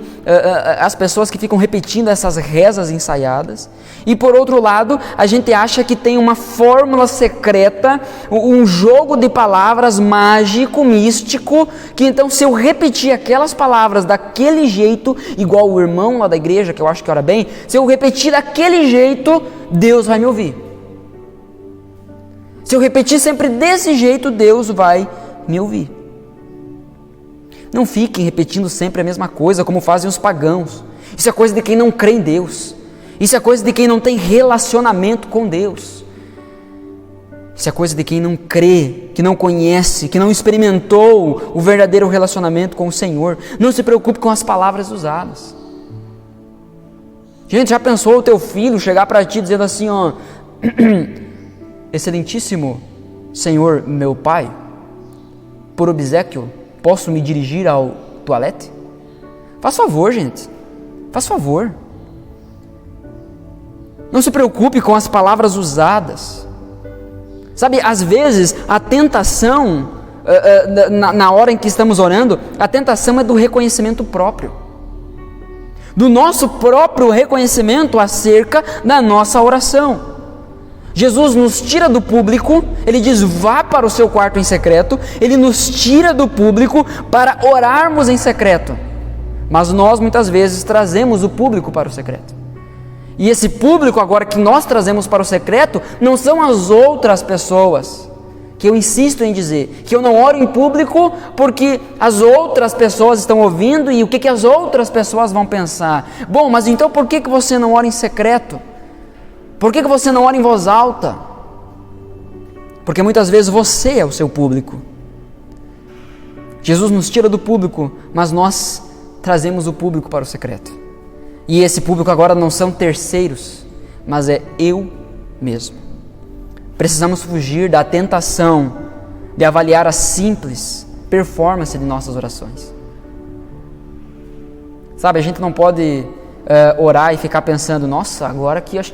as pessoas que ficam repetindo essas rezas ensaiadas, e por outro lado a gente acha que tem uma fórmula secreta, um jogo de palavras mágico, místico, que então se eu repetir aquelas palavras daquele jeito, igual o irmão lá da igreja, que eu acho que ora bem, se eu repetir daquele jeito, Deus vai me ouvir. Se eu repetir sempre desse jeito, Deus vai me ouvir. Não fiquem repetindo sempre a mesma coisa como fazem os pagãos. Isso é coisa de quem não crê em Deus. Isso é coisa de quem não tem relacionamento com Deus. Isso é coisa de quem não crê, que não conhece, que não experimentou o verdadeiro relacionamento com o Senhor. Não se preocupe com as palavras usadas. Gente, já pensou o teu filho chegar para ti dizendo assim, Excelentíssimo Senhor meu Pai, por obséquio, posso me dirigir ao toalete? Faz favor, gente. Faz favor. Não se preocupe com as palavras usadas. Sabe, às vezes a tentação, na hora em que estamos orando, a tentação é do reconhecimento próprio. do nosso próprio reconhecimento acerca da nossa oração. Jesus nos tira do público, Ele diz, vá para o seu quarto em secreto, Ele nos tira do público para orarmos em secreto. Mas nós muitas vezes trazemos o público para o secreto. E esse público agora que nós trazemos para o secreto não são as outras pessoas, que eu insisto em dizer, que eu não oro em público porque as outras pessoas estão ouvindo e o que as outras pessoas vão pensar. Bom, mas então por que você não ora em secreto? Por que você não ora em voz alta? Porque muitas vezes você é o seu público. Jesus nos tira do público, mas nós trazemos o público para o secreto. E esse público agora não são terceiros, mas é eu mesmo. Precisamos fugir da tentação de avaliar a simples performance de nossas orações. Sabe, a gente não pode orar e ficar pensando, nossa, agora que eu acho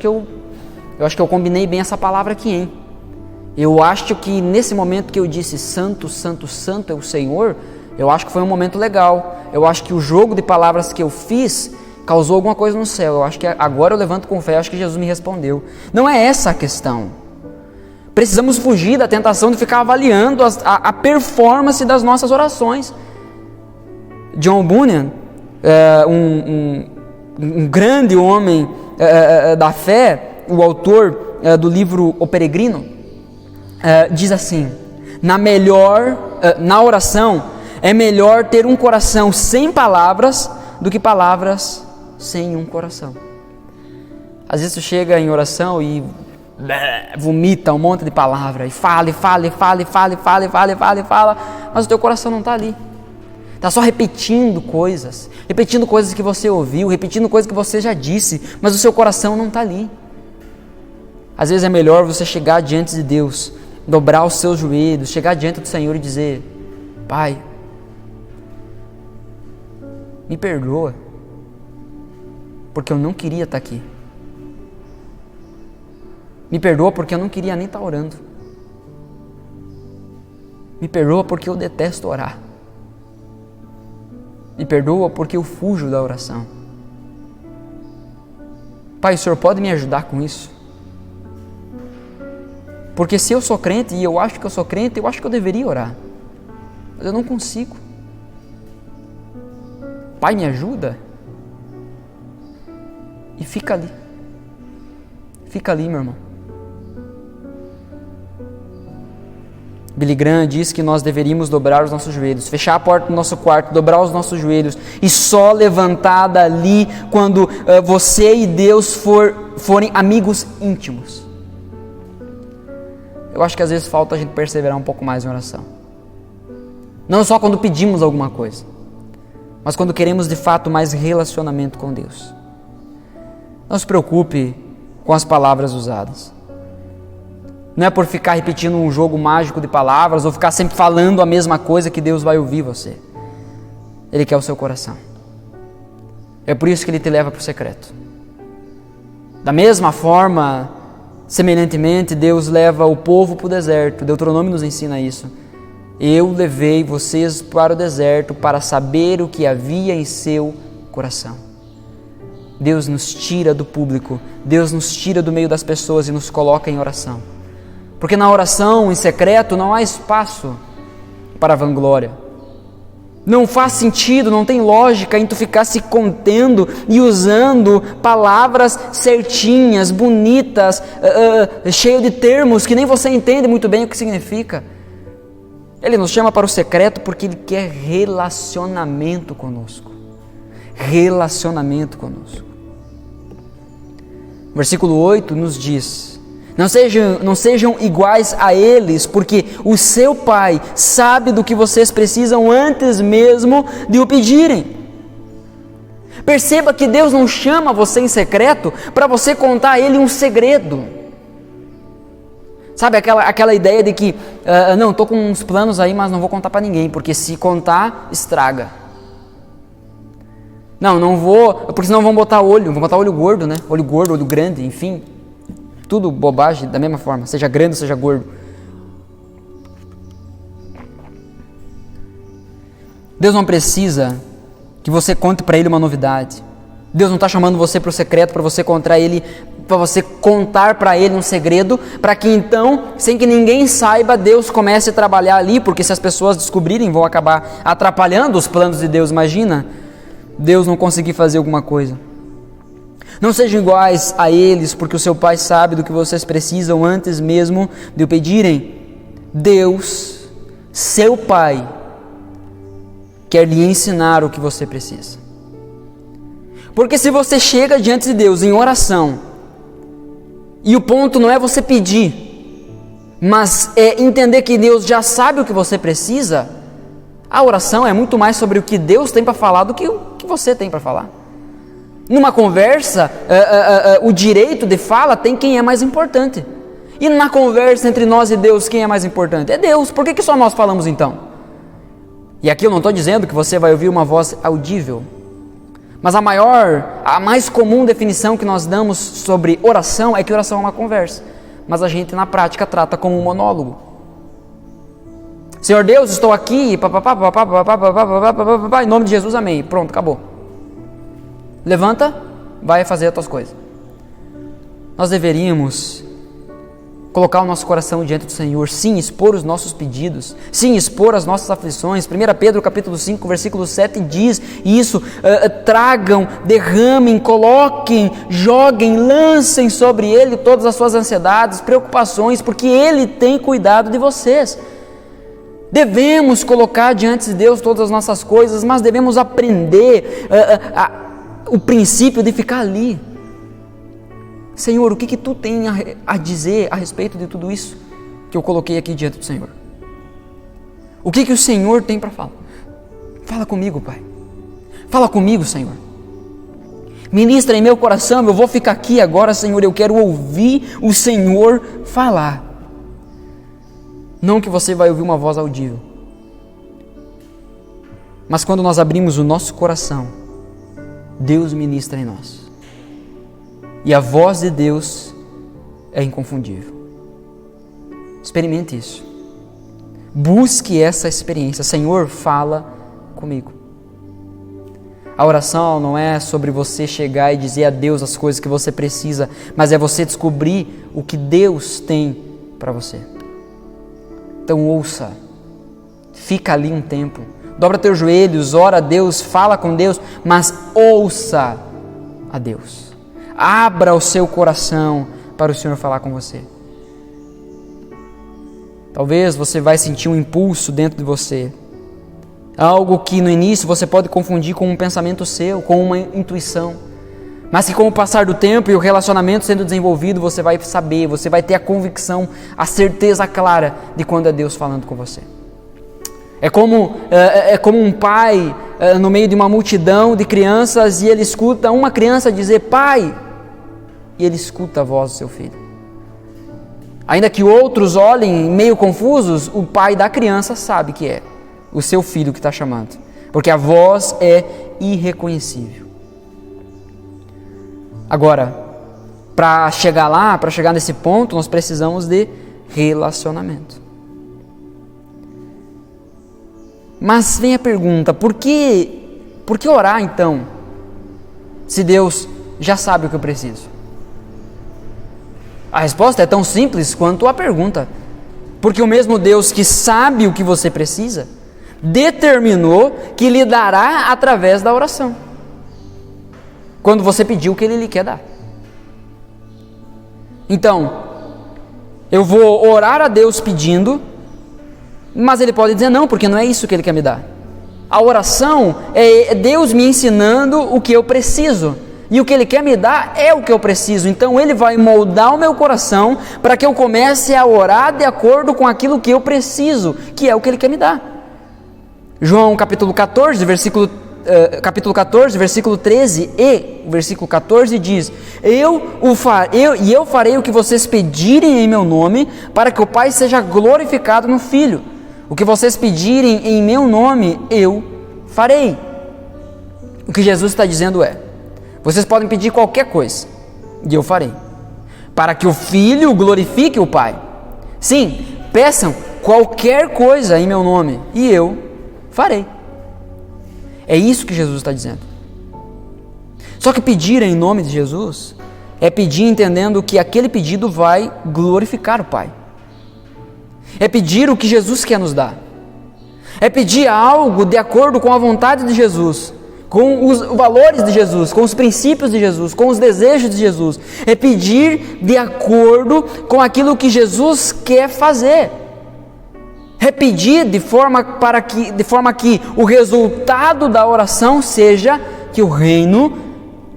que eu combinei bem essa palavra aqui, hein? Eu acho que nesse momento que eu disse santo, santo, santo é o Senhor, eu acho que foi um momento legal. Eu acho que o jogo de palavras que eu fiz causou alguma coisa no céu. Eu acho que agora eu levanto com fé, eu acho que Jesus me respondeu. Não é essa a questão. Precisamos fugir da tentação de ficar avaliando a performance das nossas orações. John Bunyan, um grande homem da fé, o autor do livro O Peregrino, diz assim, na oração é melhor ter um coração sem palavras do que palavras sem um coração. Às vezes tu chega em oração e vomita um monte de palavra e fala, mas o teu coração não está ali. Está só repetindo coisas que você ouviu, repetindo coisas que você já disse, mas o seu coração não está ali. Às vezes é melhor você chegar diante de Deus, dobrar os seus joelhos, chegar diante do Senhor e dizer, Pai, me perdoa, porque eu não queria estar aqui. Me perdoa porque eu não queria nem estar orando. Me perdoa porque eu detesto orar. Me perdoa porque eu fujo da oração. Pai, o Senhor pode me ajudar com isso? Porque se eu sou crente e eu acho que eu sou crente, eu acho que eu deveria orar. Mas eu não consigo. Pai, me ajuda. E fica ali. Fica ali, meu irmão. Billy Graham diz que nós deveríamos dobrar os nossos joelhos, fechar a porta do nosso quarto, dobrar os nossos joelhos e só levantar dali quando você e Deus forem amigos íntimos. Eu acho que às vezes falta a gente perseverar um pouco mais em oração. Não só quando pedimos alguma coisa, mas quando queremos de fato mais relacionamento com Deus. Não se preocupe com as palavras usadas. Não é por ficar repetindo um jogo mágico de palavras ou ficar sempre falando a mesma coisa que Deus vai ouvir você. Ele quer o seu coração. É por isso que Ele te leva para o secreto. Da mesma forma, semelhantemente, Deus leva o povo para o deserto. Deuteronômio nos ensina isso. Eu levei vocês para o deserto para saber o que havia em seu coração. Deus nos tira do público, Deus nos tira do meio das pessoas e nos coloca em oração. Porque na oração, em secreto, não há espaço para vanglória. Não faz sentido, não tem lógica em tu ficar se contendo e usando palavras certinhas, bonitas, cheio de termos que nem você entende muito bem o que significa. Ele nos chama para o secreto porque Ele quer relacionamento conosco. Relacionamento conosco. Versículo 8 nos diz: Não sejam iguais a eles, porque o seu Pai sabe do que vocês precisam antes mesmo de o pedirem. Perceba que Deus não chama você em secreto para você contar a Ele um segredo. Sabe aquela ideia de que, não, estou com uns planos aí, mas não vou contar para ninguém, porque se contar, estraga. Não vou, porque senão vão botar olho gordo, né? Olho gordo, olho grande, enfim. Tudo bobagem, da mesma forma, seja grande, seja gordo. Deus não precisa que você conte para Ele uma novidade. Deus não está chamando você para o secreto, para você contar para Ele um segredo, para que então, sem que ninguém saiba, Deus comece a trabalhar ali, porque se as pessoas descobrirem, vão acabar atrapalhando os planos de Deus. Imagina Deus não conseguir fazer alguma coisa. Não sejam iguais a eles, porque o seu Pai sabe do que vocês precisam antes mesmo de o pedirem. Deus, seu Pai, quer lhe ensinar o que você precisa. Porque se você chega diante de Deus em oração, e o ponto não é você pedir, mas é entender que Deus já sabe o que você precisa, a oração é muito mais sobre o que Deus tem para falar do que o que você tem para falar. Numa conversa, o direito de fala tem quem é mais importante. E na conversa entre nós e Deus, quem é mais importante? É Deus. Por que só nós falamos então? E aqui eu não estou dizendo que você vai ouvir uma voz audível. Mas a mais comum definição que nós damos sobre oração é que oração é uma conversa. Mas a gente na prática trata como um monólogo. Senhor Deus, estou aqui, em nome de Jesus, amém. Pronto, acabou. Levanta, vai fazer as tuas coisas. Nós deveríamos colocar o nosso coração diante do Senhor, sim, expor os nossos pedidos, sim, expor as nossas aflições. 1 Pedro capítulo 5, versículo 7 diz isso: tragam, derramem, coloquem, joguem, lancem sobre Ele todas as suas ansiedades, preocupações, porque Ele tem cuidado de vocês. Devemos colocar diante de Deus todas as nossas coisas, mas devemos aprender o princípio de ficar ali. Senhor, o que Tu tem a dizer a respeito de tudo isso que eu coloquei aqui diante do Senhor? O que o Senhor tem para falar? Fala comigo, Pai. Fala comigo, Senhor. Ministra em meu coração, eu vou ficar aqui agora, Senhor, eu quero ouvir o Senhor falar. Não que você vai ouvir uma voz audível, mas quando nós abrimos o nosso coração, Deus ministra em nós. E a voz de Deus é inconfundível. Experimente isso. Busque essa experiência. Senhor, fala comigo. A oração não é sobre você chegar e dizer a Deus as coisas que você precisa, mas é você descobrir o que Deus tem para você. Então ouça. Fica ali um tempo. Dobra teus joelhos, ora a Deus, fala com Deus, mas ouça a Deus. Abra o seu coração para o Senhor falar com você. Talvez você vai sentir um impulso dentro de você. Algo que no início você pode confundir com um pensamento seu, com uma intuição. Mas que com o passar do tempo e o relacionamento sendo desenvolvido, você vai saber, você vai ter a convicção, a certeza clara de quando é Deus falando com você. É como um pai no meio de uma multidão de crianças e ele escuta uma criança dizer pai, e ele escuta a voz do seu filho. Ainda que outros olhem meio confusos, o pai da criança sabe que é o seu filho que está chamando, porque a voz é irreconhecível. Agora, para chegar lá, para chegar nesse ponto, nós precisamos de relacionamento. Mas vem a pergunta, por que orar então, se Deus já sabe o que eu preciso? A resposta é tão simples quanto a pergunta. Porque o mesmo Deus que sabe o que você precisa, determinou que lhe dará através da oração. Quando você pedir o que Ele lhe quer dar. Então, eu vou orar a Deus pedindo, mas Ele pode dizer não, porque não é isso que Ele quer me dar. A oração é Deus me ensinando o que eu preciso. E o que Ele quer me dar é o que eu preciso. Então Ele vai moldar o meu coração para que eu comece a orar de acordo com aquilo que eu preciso, que é o que Ele quer me dar. João capítulo 14, versículo 13 e o versículo 14 diz: eu farei o que vocês pedirem em meu nome, para que o Pai seja glorificado no Filho. O que vocês pedirem em meu nome, eu farei. O que Jesus está dizendo é: vocês podem pedir qualquer coisa, e eu farei, para que o Filho glorifique o Pai. Sim, peçam qualquer coisa em meu nome, e eu farei. É isso que Jesus está dizendo. Só que pedir em nome de Jesus é pedir entendendo que aquele pedido vai glorificar o Pai. É pedir o que Jesus quer nos dar. É pedir algo de acordo com a vontade de Jesus, com os valores de Jesus, com os princípios de Jesus, com os desejos de Jesus. É pedir de acordo com aquilo que Jesus quer fazer. É pedir de forma que o resultado da oração seja que o reino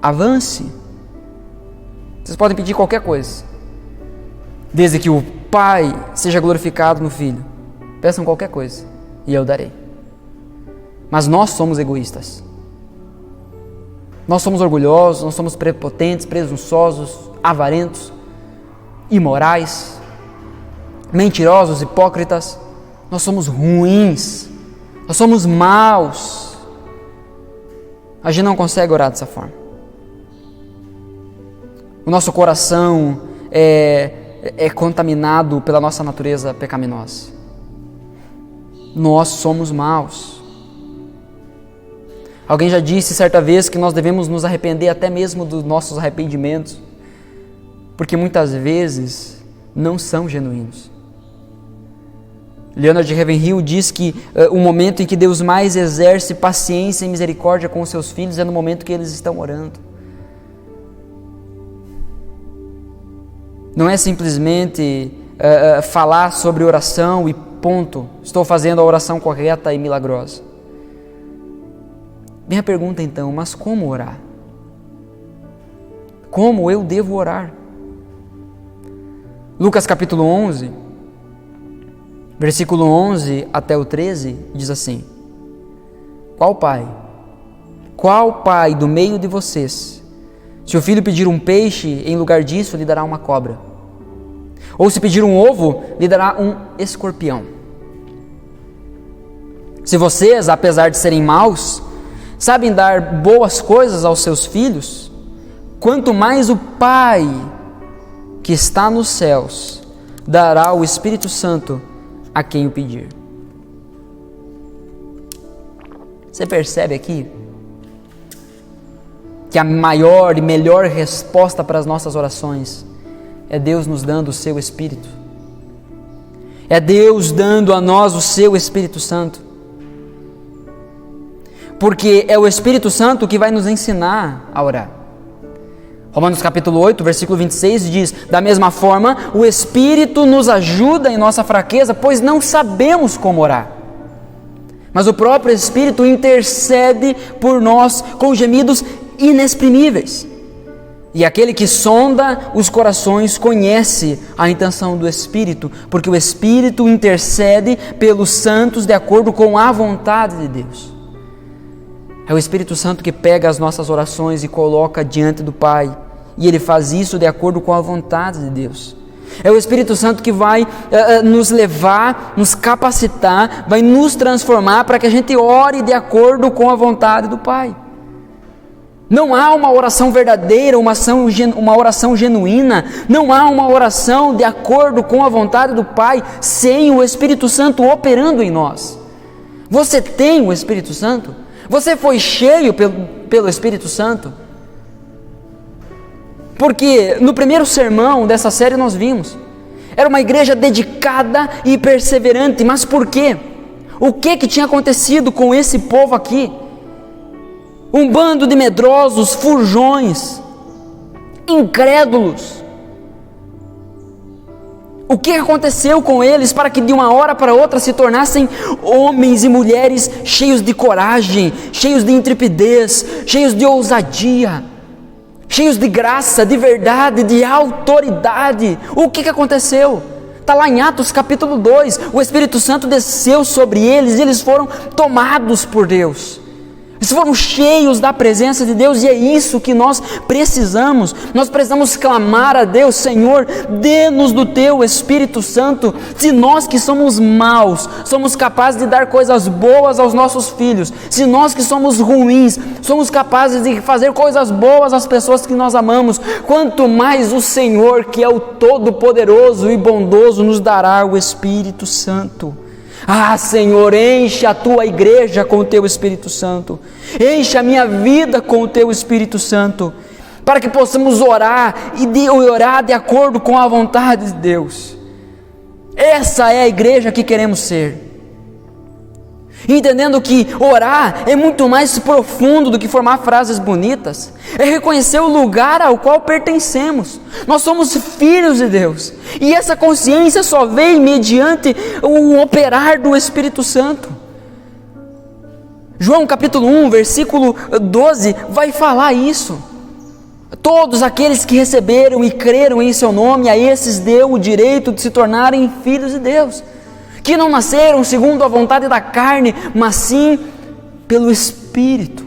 avance. Vocês podem pedir qualquer coisa, desde que o Pai seja glorificado no Filho. Peçam qualquer coisa e eu darei. Mas nós somos egoístas. Nós somos orgulhosos, nós somos prepotentes, presunçosos, avarentos, imorais, mentirosos, hipócritas. Nós somos ruins, nós somos maus. A gente não consegue orar dessa forma. O nosso coração é contaminado pela nossa natureza pecaminosa. Nós somos maus. Alguém já disse certa vez que nós devemos nos arrepender até mesmo dos nossos arrependimentos, porque muitas vezes não são genuínos. Leonard Ravenhill diz que o momento em que Deus mais exerce paciência e misericórdia com os seus filhos é no momento que eles estão orando. Não é simplesmente falar sobre oração e ponto, estou fazendo a oração correta e milagrosa. Minha pergunta então, mas como orar? Como eu devo orar? Lucas capítulo 11, versículo 11 até o 13, diz assim: Qual pai do meio de vocês, se o filho pedir um peixe, em lugar disso lhe dará uma cobra? Ou se pedir um ovo, lhe dará um escorpião? Se vocês, apesar de serem maus, sabem dar boas coisas aos seus filhos, quanto mais o Pai que está nos céus dará o Espírito Santo a quem o pedir. Você percebe aqui que a maior e melhor resposta para as nossas orações é Deus nos dando o seu Espírito. É Deus dando a nós o seu Espírito Santo. Porque é o Espírito Santo que vai nos ensinar a orar. Romanos capítulo 8, versículo 26 diz: Da mesma forma, o Espírito nos ajuda em nossa fraqueza, pois não sabemos como orar. Mas o próprio Espírito intercede por nós com gemidos inexprimíveis. E aquele que sonda os corações conhece a intenção do Espírito, porque o Espírito intercede pelos santos de acordo com a vontade de Deus. É o Espírito Santo que pega as nossas orações e coloca diante do Pai, e Ele faz isso de acordo com a vontade de Deus. É o Espírito Santo que vai nos levar, nos capacitar, vai nos transformar para que a gente ore de acordo com a vontade do Pai. Não há uma oração verdadeira, uma oração genuína, não há uma oração de acordo com a vontade do Pai sem o Espírito Santo operando em nós. Você tem o Espírito Santo? Você foi cheio pelo Espírito Santo? Porque no primeiro sermão dessa série nós vimos, era uma igreja dedicada e perseverante, mas por quê? O que tinha acontecido com esse povo aqui? Um bando de medrosos, fujões, incrédulos. O que aconteceu com eles para que de uma hora para outra se tornassem homens e mulheres cheios de coragem, cheios de intrepidez, cheios de ousadia, cheios de graça, de verdade, de autoridade? O que aconteceu? Está lá em Atos capítulo 2, o Espírito Santo desceu sobre eles e eles foram tomados por Deus. Eles foram cheios da presença de Deus e é isso que nós precisamos. Nós precisamos clamar a Deus: Senhor, dê-nos do Teu Espírito Santo. Se nós que somos maus, somos capazes de dar coisas boas aos nossos filhos, se nós que somos ruins, somos capazes de fazer coisas boas às pessoas que nós amamos, quanto mais o Senhor, que é o Todo-Poderoso e bondoso, nos dará o Espírito Santo. Ah, Senhor, enche a tua igreja com o teu Espírito Santo, enche a minha vida com o teu Espírito Santo, para que possamos orar e orar de acordo com a vontade de Deus. Essa é a igreja que queremos ser. Entendendo que orar é muito mais profundo do que formar frases bonitas, é reconhecer o lugar ao qual pertencemos. Nós somos filhos de Deus, e essa consciência só vem mediante o operar do Espírito Santo. João capítulo 1, versículo 12, vai falar isso. Todos aqueles que receberam e creram em seu nome, a esses deu o direito de se tornarem filhos de Deus, que não nasceram segundo a vontade da carne, mas sim pelo Espírito.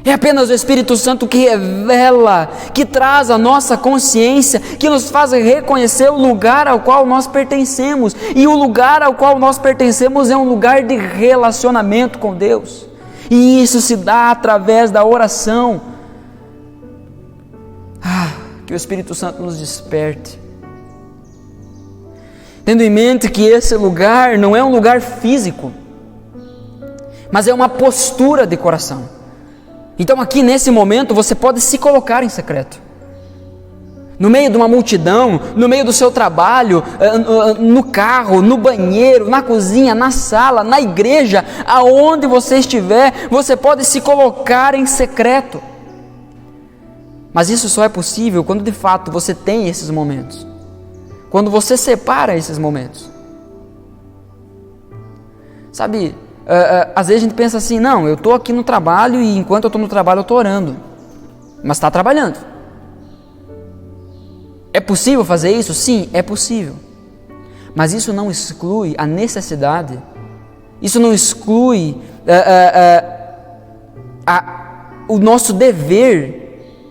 É apenas o Espírito Santo que revela, que traz a nossa consciência, que nos faz reconhecer o lugar ao qual nós pertencemos. E o lugar ao qual nós pertencemos é um lugar de relacionamento com Deus. E isso se dá através da oração. Que o Espírito Santo nos desperte, tendo em mente que esse lugar não é um lugar físico, mas é uma postura de coração. Então aqui nesse momento você pode se colocar em secreto, no meio de uma multidão, no meio do seu trabalho, no carro, no banheiro, na cozinha, na sala, na igreja, aonde você estiver, você pode se colocar em secreto. Mas isso só é possível quando de fato você tem esses momentos, quando você separa esses momentos. Sabe, às vezes a gente pensa assim, não, eu estou aqui no trabalho e enquanto eu estou no trabalho eu estou orando, mas está trabalhando. É possível fazer isso? Sim, é possível. Mas isso não exclui a necessidade, isso não exclui o nosso dever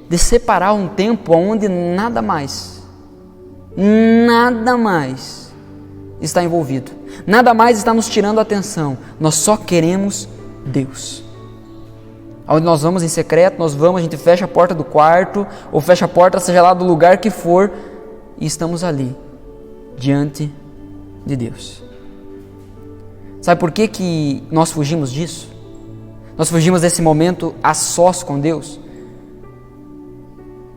de separar um tempo onde nada mais está envolvido, nada mais está nos tirando a atenção, nós só queremos Deus. Onde nós vamos em secreto, a gente fecha a porta do quarto, ou fecha a porta, seja lá do lugar que for, e estamos ali, diante de Deus. Sabe por que nós fugimos disso? Nós fugimos desse momento a sós com Deus,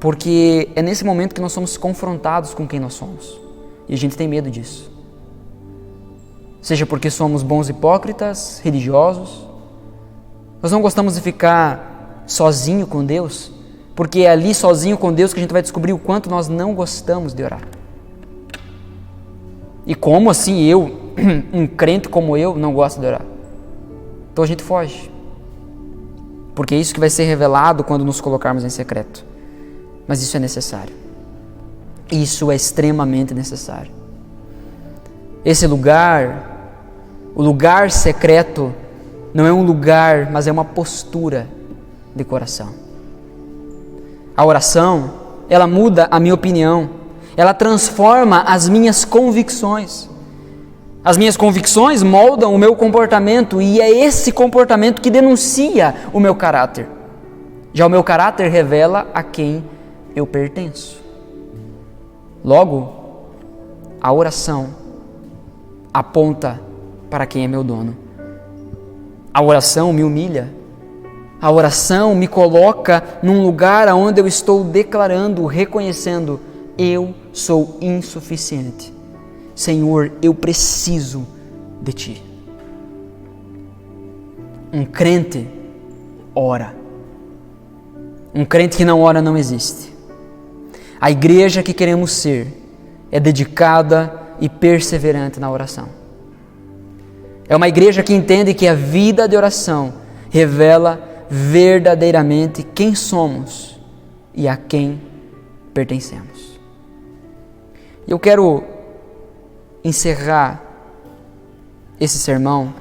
porque é nesse momento que nós somos confrontados com quem nós somos, e a gente tem medo disso. Seja porque somos bons hipócritas, religiosos, nós não gostamos de ficar sozinho com Deus, porque é ali sozinho com Deus que a gente vai descobrir o quanto nós não gostamos de orar. E como assim um crente como eu, não gosta de orar? Então a gente foge, porque é isso que vai ser revelado quando nos colocarmos em secreto. Mas isso é necessário. Isso é extremamente necessário. Esse lugar, o lugar secreto, não é um lugar, mas é uma postura de coração. A oração, ela muda a minha opinião, ela transforma as minhas convicções. As minhas convicções moldam o meu comportamento e é esse comportamento que denuncia o meu caráter. Já o meu caráter revela a quem eu pertenço. Logo, a oração aponta para quem é meu dono. A oração me humilha. A oração me coloca num lugar onde eu estou declarando, reconhecendo, eu sou insuficiente. Senhor, eu preciso de Ti. Um crente ora. Um crente que não ora não existe. A igreja que queremos ser é dedicada e perseverante na oração. É uma igreja que entende que a vida de oração revela verdadeiramente quem somos e a quem pertencemos. Eu quero encerrar esse sermão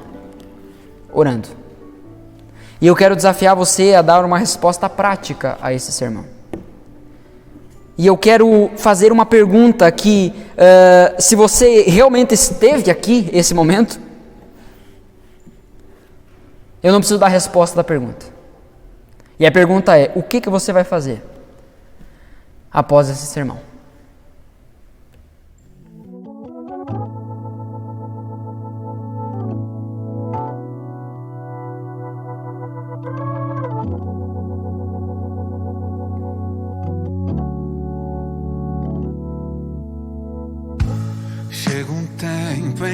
orando. E eu quero desafiar você a dar uma resposta prática a esse sermão. E eu quero fazer uma pergunta que, se você realmente esteve aqui, esse momento, eu não preciso dar a resposta da pergunta. E a pergunta é, o que você vai fazer após esse sermão?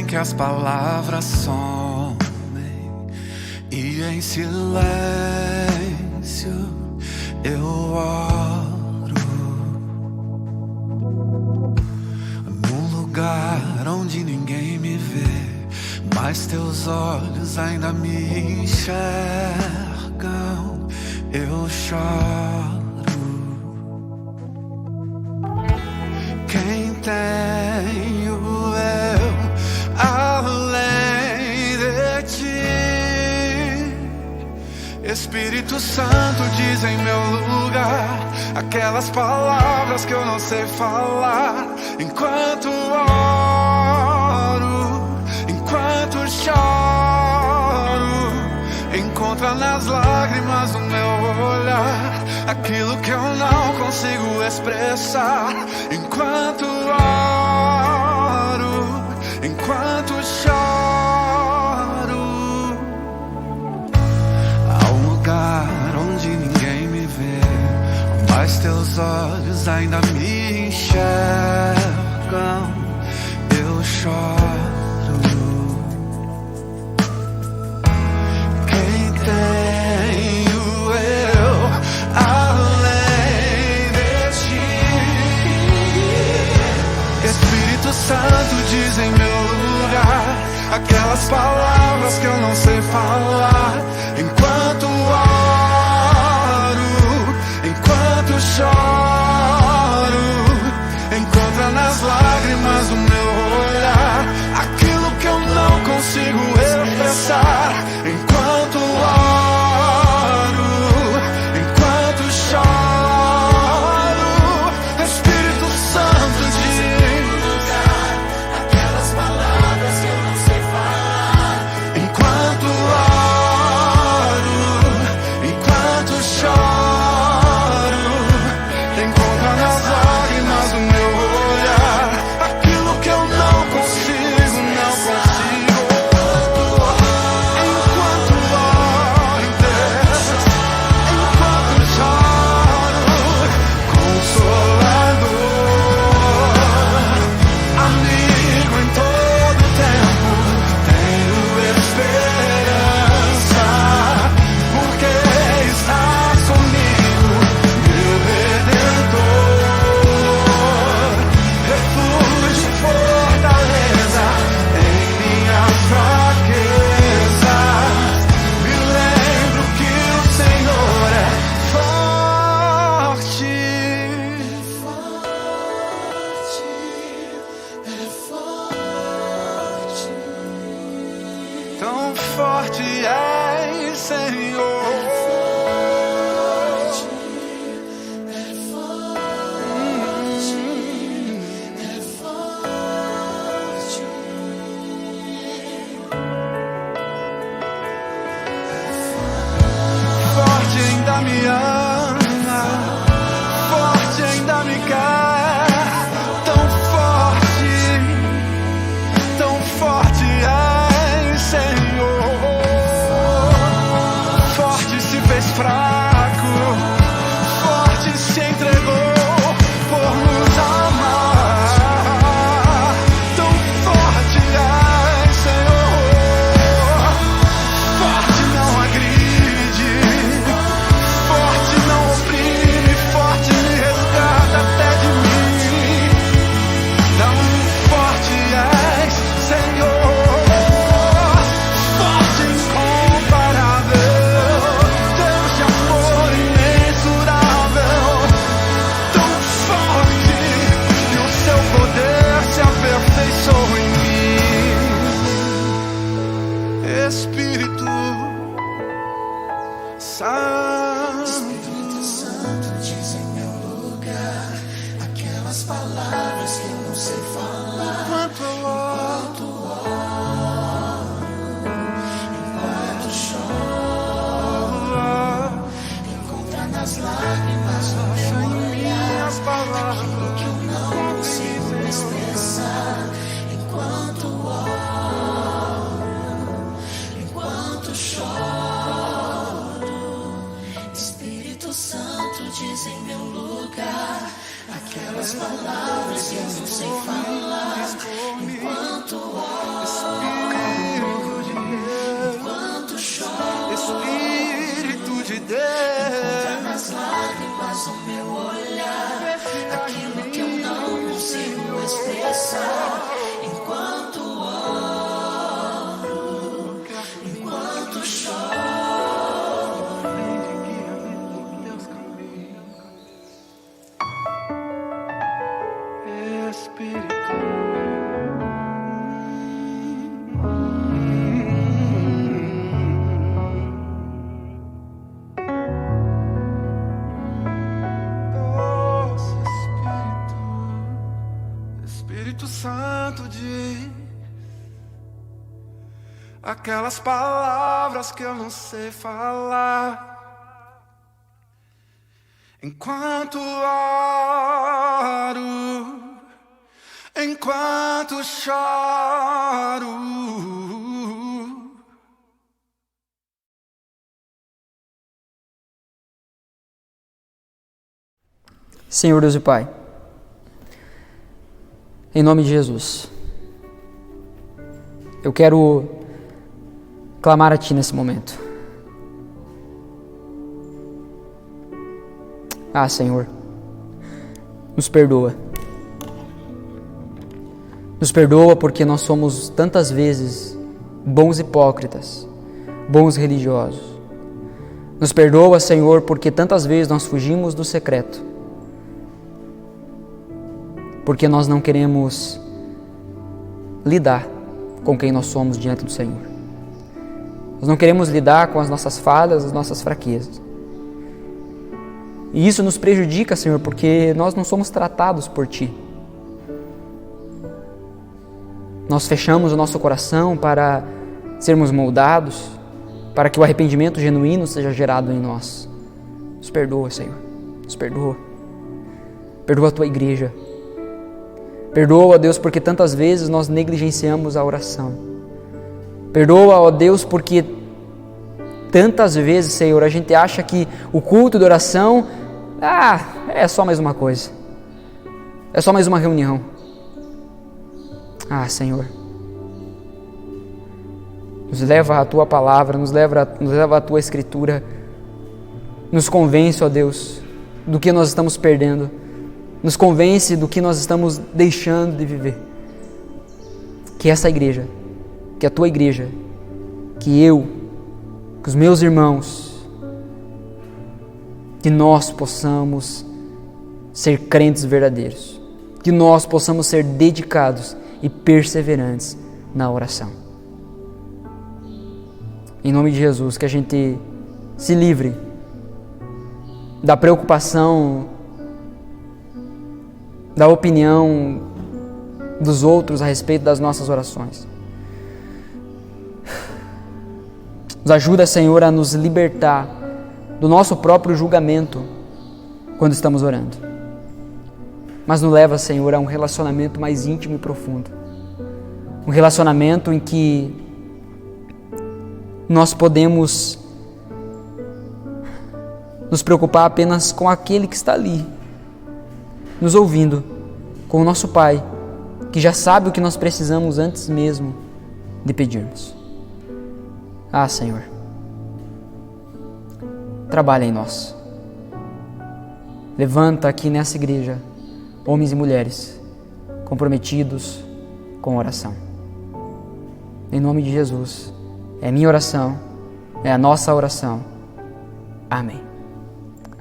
que as palavras somem e em silêncio eu oro. Num lugar onde ninguém me vê, mas teus olhos ainda me enxergam, eu choro. Quem tenho eu além de ti? Espírito Santo, diz em meu lugar aquelas palavras que eu não sei falar. Enquanto oro, enquanto choro, encontra nas lágrimas do meu olhar aquilo que eu não consigo expressar. Enquanto oro, enquanto choro, há um lugar onde ninguém me vê, mas teus olhos ainda me enxergam, eu choro. Quem tenho eu além de ti? Espírito Santo, diz em meu lugar aquelas palavras que eu não sei falar. Enquanto oro, enquanto choro, encontra nas lágrimas do meu olhar aquilo que eu não consigo expressar. Enquanto oro, enquanto choro, Espírito Santo, diz aquelas palavras que eu não sei falar. Enquanto oro, enquanto choro, encontra nas lágrimas do meu olhar aquilo que eu não consigo, não consigo. Enquanto oro, Deus, enquanto choro, Consolador, amigo em todo tempo, tenho esperança, porque estás comigo, meu Redentor, refúgio, fortaleza em minhas fraquezas. Me lembro que o Senhor é forte, tão forte és, Senhor. Forte ainda me ama, forte ainda me quer, tão forte és, Senhor. Forte se fez fraco, forte se entregou por nos amar. Tão forte és, Senhor. Forte não agride, forte não oprime, forte me resgata até de mim. Tão forte és, Senhor. Forte incomparável, Deus de amor imensurável. Tão forte que o seu poder se aperfeiçoa em mim. Espírito Santo, Diz em meu lugar aquelas palavras que eu não sei falar. enquanto eu oro, Enquanto choro, encontra nas lágrimas do meu sem olhar minhas palavras, aquilo que eu não consigo expressar. Enquanto oro, enquanto choro, aquelas palavras que eu não sei falar. Enquanto oro, enquanto choro, Espírito de Deus, nas lágrimas o meu olhar, aquilo que eu não consigo expressar. Enquanto oro, enquanto choro, Deus caminha. Espírito. Nossa, Espírito Santo diz aquelas palavras que eu não sei falar. Enquanto oro, enquanto choro. Senhor Deus e Pai, em nome de Jesus, eu quero clamar a Ti nesse momento. Ah, Senhor, nos perdoa. Nos perdoa porque nós somos tantas vezes bons hipócritas, bons religiosos. Nos perdoa, Senhor, porque tantas vezes nós fugimos do secreto. Porque nós não queremos lidar com quem nós somos diante do Senhor. Nós não queremos lidar com as nossas falhas, as nossas fraquezas. E isso nos prejudica, Senhor, porque nós não somos tratados por Ti. Nós fechamos o nosso coração para sermos moldados, para que o arrependimento genuíno seja gerado em nós. Nos perdoa, Senhor. Nos perdoa. Perdoa a Tua igreja. Perdoa, ó Deus, porque tantas vezes nós negligenciamos a oração. Perdoa, ó Deus, porque tantas vezes, Senhor, a gente acha que o culto de oração, é só mais uma coisa. É só mais uma reunião. Ah, Senhor, nos leva a Tua palavra, nos leva a Tua Escritura. Nos convence, ó Deus, do que nós estamos perdendo. Nos convence do que nós estamos deixando de viver. Que essa igreja, que a Tua igreja, que eu, que os meus irmãos, que nós possamos ser crentes verdadeiros. Que nós possamos ser dedicados e perseverantes na oração. Em nome de Jesus, que a gente se livre da preocupação, da opinião dos outros a respeito das nossas orações. Nos ajuda, Senhor, a nos libertar do nosso próprio julgamento quando estamos orando. Mas nos leva, Senhor, a um relacionamento mais íntimo e profundo. Um relacionamento em que nós podemos nos preocupar apenas com aquele que está ali, nos ouvindo, com o nosso Pai, que já sabe o que nós precisamos antes mesmo de pedirmos. Ah, Senhor, trabalha em nós. Levanta aqui nessa igreja homens e mulheres comprometidos com oração. Em nome de Jesus, é minha oração, é a nossa oração. Amém.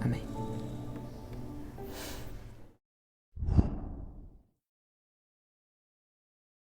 Amém.